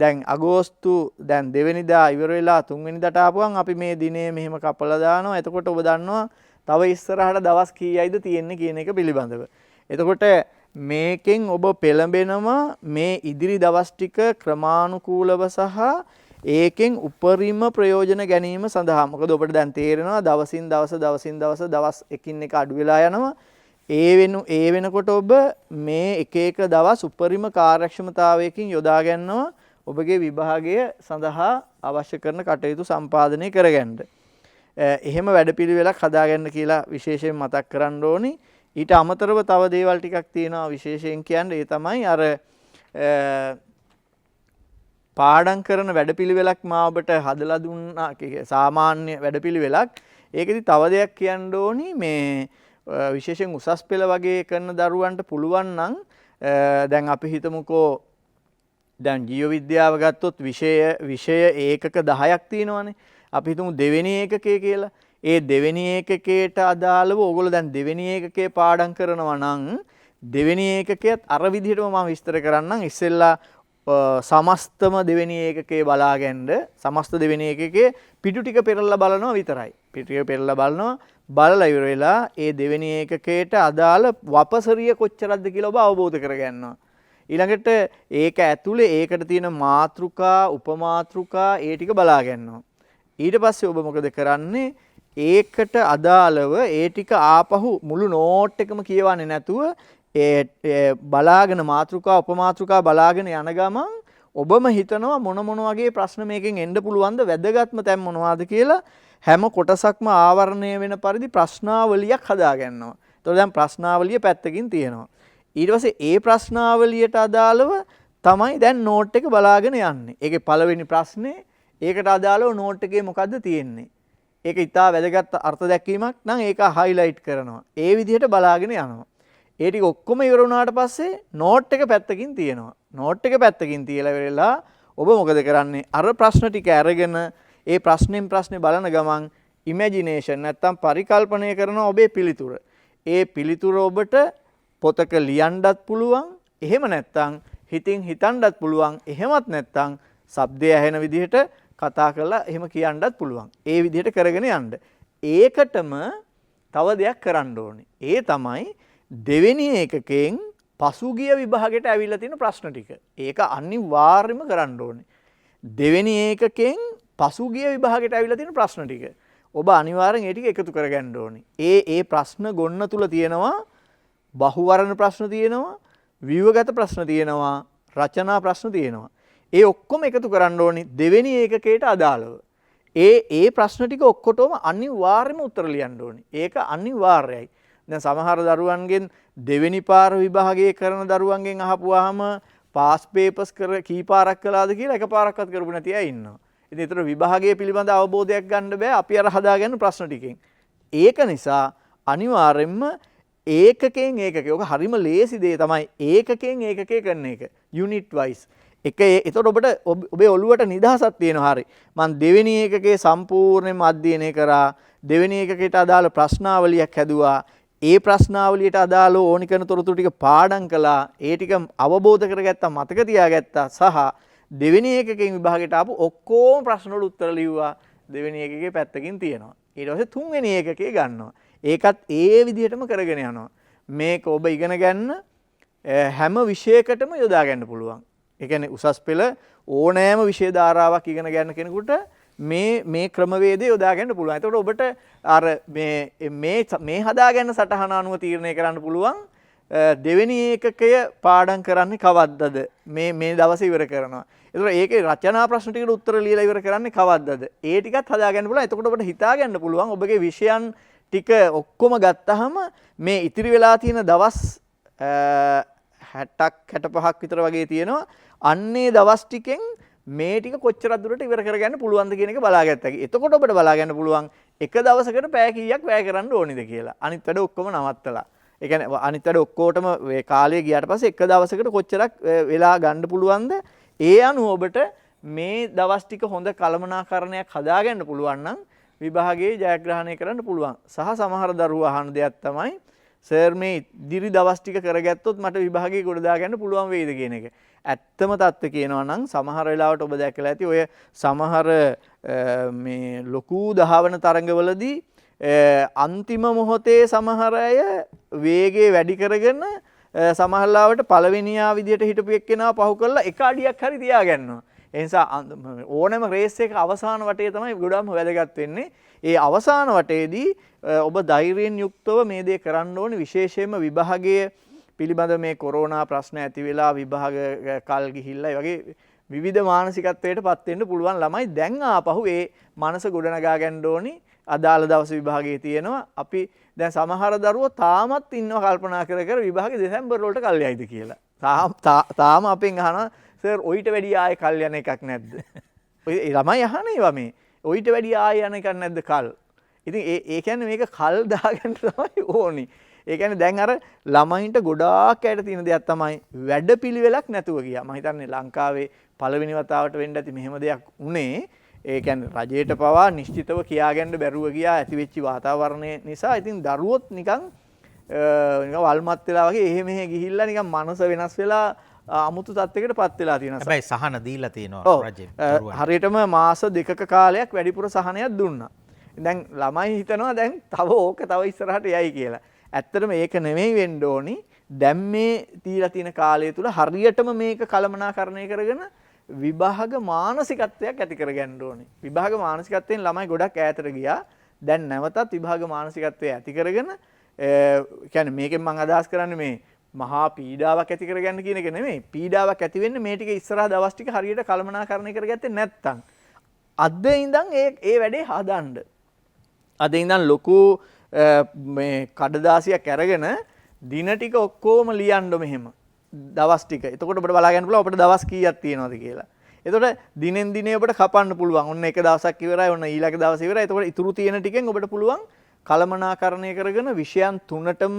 දැන් අගෝස්තු දැන් 2 වෙනිදා ඉවර වෙලා 3 වෙනිදාට ආපුවම අපි මේ දිනේ මෙහෙම කපලා දානවා. එතකොට ඔබ දන්නවා තව ඉස්සරහට දවස් කීයයිද තියෙන්නේ කියන එක පිළිබඳව. එතකොට මේකෙන් ඔබ පෙළඹෙනවා මේ ඉදිරි දවස් ටික ක්‍රමානුකූලව සහ ඒකෙන් උපරිම ප්‍රයෝජන ගැනීම සඳහා. මොකද ඔබට දැන් තේරෙනවා දවසින් දවස් එකින් එක අඩු වෙලා යනවා. ඒ වෙනකොට ඔබ මේ එක දවස් උපරිම කාර්යක්ෂමතාවයකින් යොදා ගන්නවා ඔබගේ විභාගය සඳහා අවශ්‍ය කරන කටයුතු සම්පාදනය කරගන්න. එහෙම වැඩපිළිවෙලක් හදාගන්න කියලා විශේෂයෙන් මතක් කරන්න ඕනි. ඊට අමතරව තව දේවල් ටිකක් තියෙනවා විශේෂයෙන් කියන්නේ. ඒ තමයි අර පාඩම් කරන වැඩපිළිවෙලක් මා ඔබට හදලා දුන්නා. සාමාන්‍ය වැඩපිළිවෙලක්. ඒකෙදි තව දෙයක් කියන්න ඕනි මේ විශේෂයෙන් උසස් පෙළ වගේ කරන දරුවන්ට පුළුවන් නම් දැන් අපි හිතමුකෝ දැන් ජීව විද්‍යාව ගත්තොත් විෂය ඒකක 10ක් තියෙනවානේ. අපි හිතමු දෙවෙනි ඒකකය කියලා. ඒ දෙවෙනි ඒකකයට අදාළව ඕගොල්ලෝ දැන් දෙවෙනි ඒකකේ පාඩම් කරනවා නම් දෙවෙනි ඒකකයත් අර විදිහටම මම විස්තර කරන්නම්. ඉස්සෙල්ලා සමස්තම දෙවෙනි ඒකකේ බලාගන්න. සමස්ත දෙවෙනි ඒකකේ පිටු ටික පෙරලා බලනවා විතරයි. පිටු ටික පෙරලා බලනවා. බලලා ඉවර වෙලා ඒ දෙවෙනි ඒකකයට අදාළ වපසරිය කොච්චරක්ද කියලා ඔබ අවබෝධ කරගන්නවා. ඊළඟට ඒක ඇතුලේ ඒකට තියෙන මාතෘකා, උපමාතෘකා ඒ ටික බලා ගන්නවා. ඊට පස්සේ ඔබ මොකද කරන්නේ? ඒකට අදාළව ඒ ටික ආපහු මුළු නෝට් එකම කියවන්නේ නැතුව බලාගෙන මාතෘකා උපමාතෘකා බලාගෙන යන ගමන් ඔබම හිතනවා මොන වගේ ප්‍රශ්න මේකෙන් එන්න පුළුවන්ද, වැදගත්ම තැන් මොනවාද කියලා හැම කොටසක්ම ආවරණය වෙන පරිදි ප්‍රශ්නාවලියක් හදාගන්නවා. එතකොට දැන් ප්‍රශ්නාවලිය පැත්තකින් තියෙනවා. ඊට පස්සේ ඒ ප්‍රශ්නාවලියට අදාළව තමයි දැන් නෝට් එක බලාගෙන යන්නේ. ඒකේ පළවෙනි ප්‍රශ්නේ ඒකට අදාළව නෝට් එකේ මොකද්ද තියෙන්නේ? ඒක ඉතා වැදගත් අර්ථ දැක්වීමක් නම් ඒක හයිලයිට් කරනවා. ඒ විදිහට බලාගෙන යනවා. ඒ ටික ඔක්කොම ඉවර වුණාට පස්සේ නෝට් එක පැත්තකින් තියෙනවා. නෝට් එක පැත්තකින් තියලා වෙලා ඔබ මොකද කරන්නේ? අර ප්‍රශ්න ටික අරගෙන ඒ ප්‍රශ්නෙන් ප්‍රශ්නේ බලන ගමන් ඉමේජිනේෂන් නැත්තම් පරිකල්පනය කරන ඔබේ පිළිතුර. ඒ පිළිතුර ඔබට පොතක ලියන්නත් පුළුවන්. එහෙම නැත්තම් හිතින් හිතන්නත් පුළුවන්. එහෙමත් නැත්තම් ශබ්දය ඇහෙන විදිහට කතා කරලා එහෙම කියන්නත් පුළුවන්. ඒ විදිහට කරගෙන යන්න. ඒකටම තව දෙයක් කරන්න ඕනේ. ඒ තමයි දෙවෙනි ඒකකයෙන් පසුගිය විභාගයට ඇවිල්ලා තියෙන ප්‍රශ්න ටික. ඒක අනිවාර්යයෙන්ම කරන්න ඕනේ. දෙවෙනි ඒකකයෙන් පසුගිය විභාගයට ඇවිල්ලා තියෙන ප්‍රශ්න ටික. ඔබ අනිවාර්යෙන් ඒ ටික එකතු කරගන්න ඕනේ. ඒ ප්‍රශ්න ගොන්න තුල තියෙනවා බහුවර්ණ ප්‍රශ්න තියෙනවා, ව්‍යුහගත ප්‍රශ්න තියෙනවා, රචනා ප්‍රශ්න තියෙනවා. ඒ ඔක්කොම එකතු කරන්න ඕනේ දෙවෙනි ඒකකයට අදාළව. ඒ ප්‍රශ්න ටික ඔක්කොටම අනිවාර්යයෙන්ම උත්තර ලියන්න ඕනේ. ඒක අනිවාර්යයි. දැන් සමහර දරුවන්ගෙන් දෙවෙනි පාර විභාගයේ කරන දරුවන්ගෙන් අහපුවාම පාස් පේපර්ස් කීපාරක් කළාද කියලා එකපාරක්වත් කරපු නැති අය ඉන්නවා. ඉතින් ඒතර විභාගයේ පිළිබඳ අවබෝධයක් ගන්න බෑ අපි අර හදාගන්න ප්‍රශ්න ටිකෙන්. ඒක නිසා අනිවාර්යෙන්ම ඒකකයෙන් ඒකකේ. ඔක හරිම ලේසි දේ තමයි ඒකකයෙන් ඒකකේ කරන එක. Unit vice. එතකොට ඔබට ඔබේ ඔළුවට නිදහසක් තියෙනවා. හරි. මම දෙවෙනි ඒකකේ සම්පූර්ණයෙන්ම අධ්‍යයනය කරා. දෙවෙනි ඒකකයට අදාළ ප්‍රශ්නාවලියක් හැදුවා. ඒ ප්‍රශ්නාවලියට අදාළ ඕනි කරන තොරතුරු ටික පාඩම් කළා. ඒ ටික අවබෝධ කරගත්තා, මතක තියාගත්තා සහ දෙවෙනි ඒකකයෙන් විභාගයට ආපු ඔක්කොම ප්‍රශ්න වල උත්තර ලිව්වා. දෙවෙනි ඒකකේ පැත්තකින් තියෙනවා. ඊට පස්සේ තුන්වෙනි ඒකකේ ගන්නවා. ඒකත් ඒ විදිහටම කරගෙන යනවා. මේක ඔබ ඉගෙන ගන්න හැම විෂයකටම යොදා ගන්න පුළුවන්. ඒ කියන්නේ උසස් පෙළ ඕනෑම විෂය ධාරාවක් ඉගෙන ගන්න කෙනෙකුට මේ ක්‍රමවේදය යොදා ගන්න පුළුවන්. එතකොට ඔබට අර මේ හදා ගන්න සටහන අනුව තීරණය කරන්න පුළුවන් දෙවෙනි ඒකකය පාඩම් කරන්නේ කවද්දද? මේ දවසේ ඉවර කරනවා. එතකොට ඒකේ රචනා ප්‍රශ්න ටිකට උත්තර ලියලා ඉවර කරන්නේ කවද්දද? ඒ ටිකත් හදා ගන්න පුළුවන්. එතකොට ඔබට හිතා ගන්න පුළුවන් ඔබගේ විෂයන් ටික ඔක්කොම ගත්තාම මේ ඉතිරි වෙලා තියෙන දවස් 60ක් 65ක් විතර වගේ තියෙනවා. අන්නේ දවස් ටිකෙන් මේ ටික කොච්චරක් දුරට ඉවර කරගන්න පුළුවන්ද කියන එක බලාගත්තා. එතකොට ඔබට බලා ගන්න පුළුවන් එක දවසකට පැය කීයක් වැය කරන්න ඕනිද කියලා. අනිත් වැඩ ඔක්කොම නවත්තලා. ඒ කියන්නේ අනිත් වැඩ ඔක්කොටම මේ කාලය ගියාට පස්සේ එක දවසකට කොච්චරක් වෙලා ගන්න පුළුවන්ද? ඒ අනුව ඔබට මේ දවස් ටික හොඳ කළමනාකරණයක් හදාගන්න පුළුවන් නම් විභාගයේ ජයග්‍රහණය කරන්න පුළුවන්. සහ සමහර දරුවෝ අහන දෙයක් තමයි සර් මේ ඉදිරි දවස් ටික කරගත්තොත් මට විභාගයේ ගොඩ දාගන්න පුළුවන් වෙයිද කියන එක. ඇත්තම தත්ත්වය කියනවා නම් සමහර වෙලාවට ඔබ දැකලා ඇති ඔය සමහර මේ ලොකු දහවන තරඟවලදී අන්තිම මොහොතේ සමහර අය වේගය වැඩි කරගෙන සමහරලාවට පළවෙනියා විදියට හිටපු එක්කෙනා පහු කරලා එක අඩියක් හරි තියාගන්නවා. ඒ නිසා ඕනෑම රේස් එක අවසාන වටේ තමයි ගොඩාක් වැදගත් වෙන්නේ. ඒ අවසාන වටේදී ඔබ ධෛර්යයෙන් යුක්තව මේ දේ කරන්න ඕනේ. විශේෂයෙන්ම විභාගයේ පිළිබඳ මේ කොරෝනා ප්‍රශ්න ඇති වෙලා විභාග කල් ගිහිල්ලා ඒ වගේ විවිධ මානසිකත්වයට පත් වෙන්න පුළුවන් ළමයි දැන් ආපහු ඒ මනස ගොඩනගා ගන්න ඕනි. අදාළ දවස් විභාගයේ තියෙනවා. අපි දැන් සමහර දරුවෝ තාමත් ඉන්නව කල්පනා කර කර විභාගේ දෙසැම්බර් වලට කල් යයිද කියලා. තාම අපෙන් අහනවා සර් ඔයිට වැඩි ආයේ කල් යන එකක් නැද්ද? ඔය ළමයි අහන්නේ ඒවා මේ. ඔයිට වැඩි ආයේ යන එකක් නැද්ද කල්? ඉතින් ඒ කියන්නේ මේක කල් දාගන්න තමයි ඕනි. ඒ කියන්නේ දැන් අර ළමයින්ට ගොඩාක් ඇයට තියෙන දෙයක් තමයි වැඩපිළිවෙලක් නැතුව ගියා. මම හිතන්නේ ලංකාවේ පළවෙනි වතාවට වෙන්න ඇති මෙහෙම දෙයක් උනේ. ඒ කියන්නේ රජයට පවා නිශ්චිතව කියාගන්න බැරුව ගියා ඇති වෙච්ච වාතාවරණය නිසා. ඉතින් දරුවොත් නිකන් වල්මත් වෙලා වගේ එහෙ මෙහෙ ගිහිල්ලා නිකන් මනස වෙනස් වෙලා අමුතු තත්යකට පත් වෙලා තියෙනවා. හැබැයි සහන දීලා තියෙනවා රජෙ. හරියටම මාස 2ක කාලයක් වැඩිපුර සහනයක් දුන්නා. දැන් ළමයි හිතනවා දැන් තව ඉස්සරහට යයි කියලා. ඇත්තටම ඒක නෙමෙයි වෙන්න ඕනි. දැන් මේ දීලා තියෙන කාලය තුල හරියටම මේක කළමනාකරණය කරගෙන විභාග මානසිකත්වයක් ඇති කරගන්න ඕනේ. විභාග මානසිකත්වයෙන් ළමයි ගොඩක් ඈතට ගියා. දැන් නැවතත් විභාග මානසිකත්වය ඇති කරගෙන කියන්නේ මේකෙන් මම අදහස් කරන්නේ මේ මහා පීඩාවක් ඇති කරගන්න කියන එක නෙමෙයි. පීඩාවක් ඇති වෙන්නේ මේ ටික ඉස්සරහා දවස් ටික හරියට කළමනාකරණය කරගත්තේ නැත්නම්. අද ඉඳන් ඒ වැඩේ හදන්න. අද ඉඳන් ලොකු මේ කඩදාසියක් අරගෙන දින ටික ඔක්කොම ලියන්න මෙහෙම. දවස් ටික. එතකොට ඔබට බලා ගන්න පුළුවන් ඔබට දවස් කීයක් තියෙනවද කියලා. එතකොට දිනෙන් දිනේ ඔබට කපන්න පුළුවන්. ඔන්න එක දවසක් ඉවරයි, ඔන්න ඊළඟ දවස් ඉවරයි. එතකොට ඉතුරු තියෙන ටිකෙන් ඔබට පුළුවන් කළමනාකරණය කරගෙන විෂයන් තුනටම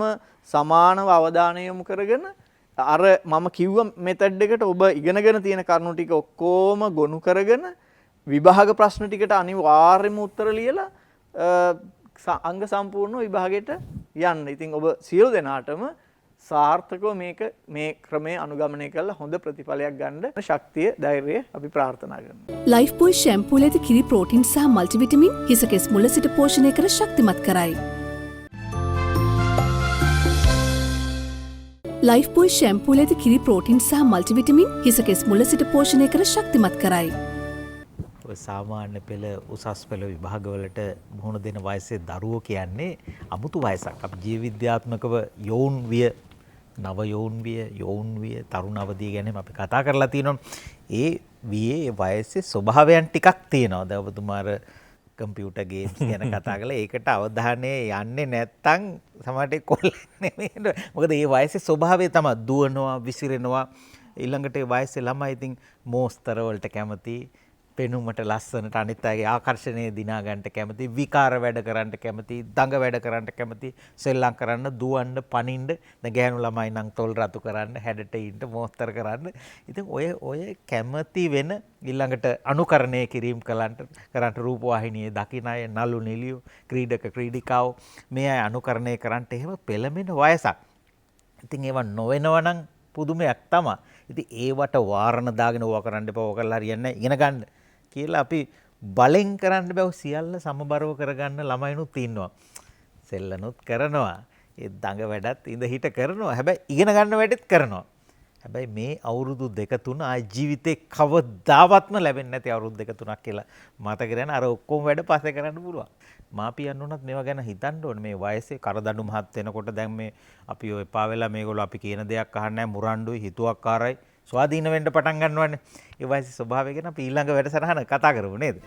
සමානව අවධානය යොමු කරගෙන අර මම කිව්ව මෙතඩ් එකට ඔබ ඉගෙනගෙන තියෙන කරුණු ටික ඔක්කොම ගොනු කරගෙන විභාග ප්‍රශ්න ටිකට අනිවාර්යයෙන්ම උත්තර ලියලා අංග සම්පූර්ණ විභාගයට යන්න. ඉතින් ඔබ සියලු දෙනාටම සාර්ථකව මේ ක්‍රමය අනුගමනය කරලා හොඳ ප්‍රතිඵලයක් ගන්න ශක්තිය ධෛර්යය අපි ප්‍රාර්ථනා කරනවා. ලයිෆ් බොයි ෂැම්පූ ලෙද කිරි ප්‍රෝටීන් සහ මල්ටිවිටමින් හිසකෙස් මුල සිට පෝෂණය කර ශක්තිමත් කරයි. ලයිෆ් බොයි ෂැම්පූ ලෙද කිරි ප්‍රෝටීන් සහ මල්ටිවිටමින් හිසකෙස් මුල සිට පෝෂණය කර ශක්තිමත් කරයි. සාමාන්‍ය පෙළ උසස් පෙළ විභාගවලට මුහුණ දෙන වයසේ දරුවෝ කියන්නේ අමුතු වයසක්. අපි ජීව විද්‍යාත්මකව යෝන් විය, නව යෝන් විය, යෝන් විය, තරුණ අවධිය ගැන අපි කතා කරලා තියෙනවා. ඒ වියේ වයසේ ස්වභාවයන් ටිකක් තියෙනවා. දැන් ඔබතුමාර කම්පියුටර් ගේම්ස් ගැන කතා කළා. ඒකට අවධානය යන්නේ නැත්තම් සමහරට කොල්ල නෙමෙයි. මොකද මේ වයසේ ස්වභාවය තමයි දුවනවා, විසිරෙනවා. ඊළඟට ඒ වයසේ ළමයි ඉතින් මෝස්තර වලට කැමති, පෙනුමට ලස්සනට අනිත් අයගේ ආකර්ෂණය දිනා ගන්නට කැමති, විකාර වැඩ කරන්න කැමති, දඟ වැඩ කරන්න කැමති, සෙල්ලම් කරන්න, දුවන්න, පනින්න, දැන් ගෑනු ළමයි නම් තොල් රතු කරන්න, හැඩට ඉන්න, මොස්තර කරන්න. ඉතින් ඔය කැමති වෙන ඊළඟට අනුකරණය කිරීම කරන්න රූපවාහිනියේ දකින අය, නළු නිලියෝ, ක්‍රීඩක ක්‍රීඩිකාවෝ මේ අය අනුකරණය කරන්න එහෙම පෙළඹෙන වයසක්. ඉතින් ඒවා නොවෙනවා නම් පුදුමයක් තමයි. ඉතින් ඒවට වාරණ දාගෙන ඕවා කරන්න එපා, ඕක කරලා හරියන්නේ නැහැ, ඉගෙන ගන්න කියලා අපි බලෙන් කරන්න බෑ. සියල්ල සමබරව කරගන්න ළමයිනුත් ඉන්නවා. සෙල්ලනුත් කරනවා. ඒ දඟ වැඩත් ඉඳ හිට කරනවා. හැබැයි ඉගෙන ගන්න වැඩෙත් කරනවා. හැබැයි මේ අවුරුදු 2-3 ආයි ජීවිතේ කවදාවත්ම ලැබෙන්නේ නැති අවුරුදු 2-3ක් කියලා මතක ගන්න. අර ඔක්කොම වැඩ පස්සේ කරන්න පුළුවන්. මාපියන් උනත් මේවා ගැන හිතන්න ඕනේ. මේ වයසේ කරදඬු මහත් වෙනකොට දැන් මේ අපි ඔය එපා වෙලා මේගොල්ලෝ අපි කියන දෙයක් අහන්නේ නැහැ, මුරණ්ඩුයි, හිතුවක්කාරයි, ස්වාධීන වෙන්න පටන් ගන්නවානේ. ඒ වයසේ ස්වභාවය ගැන අපි ඊළඟ වැඩසටහන කතා කරමු නේද?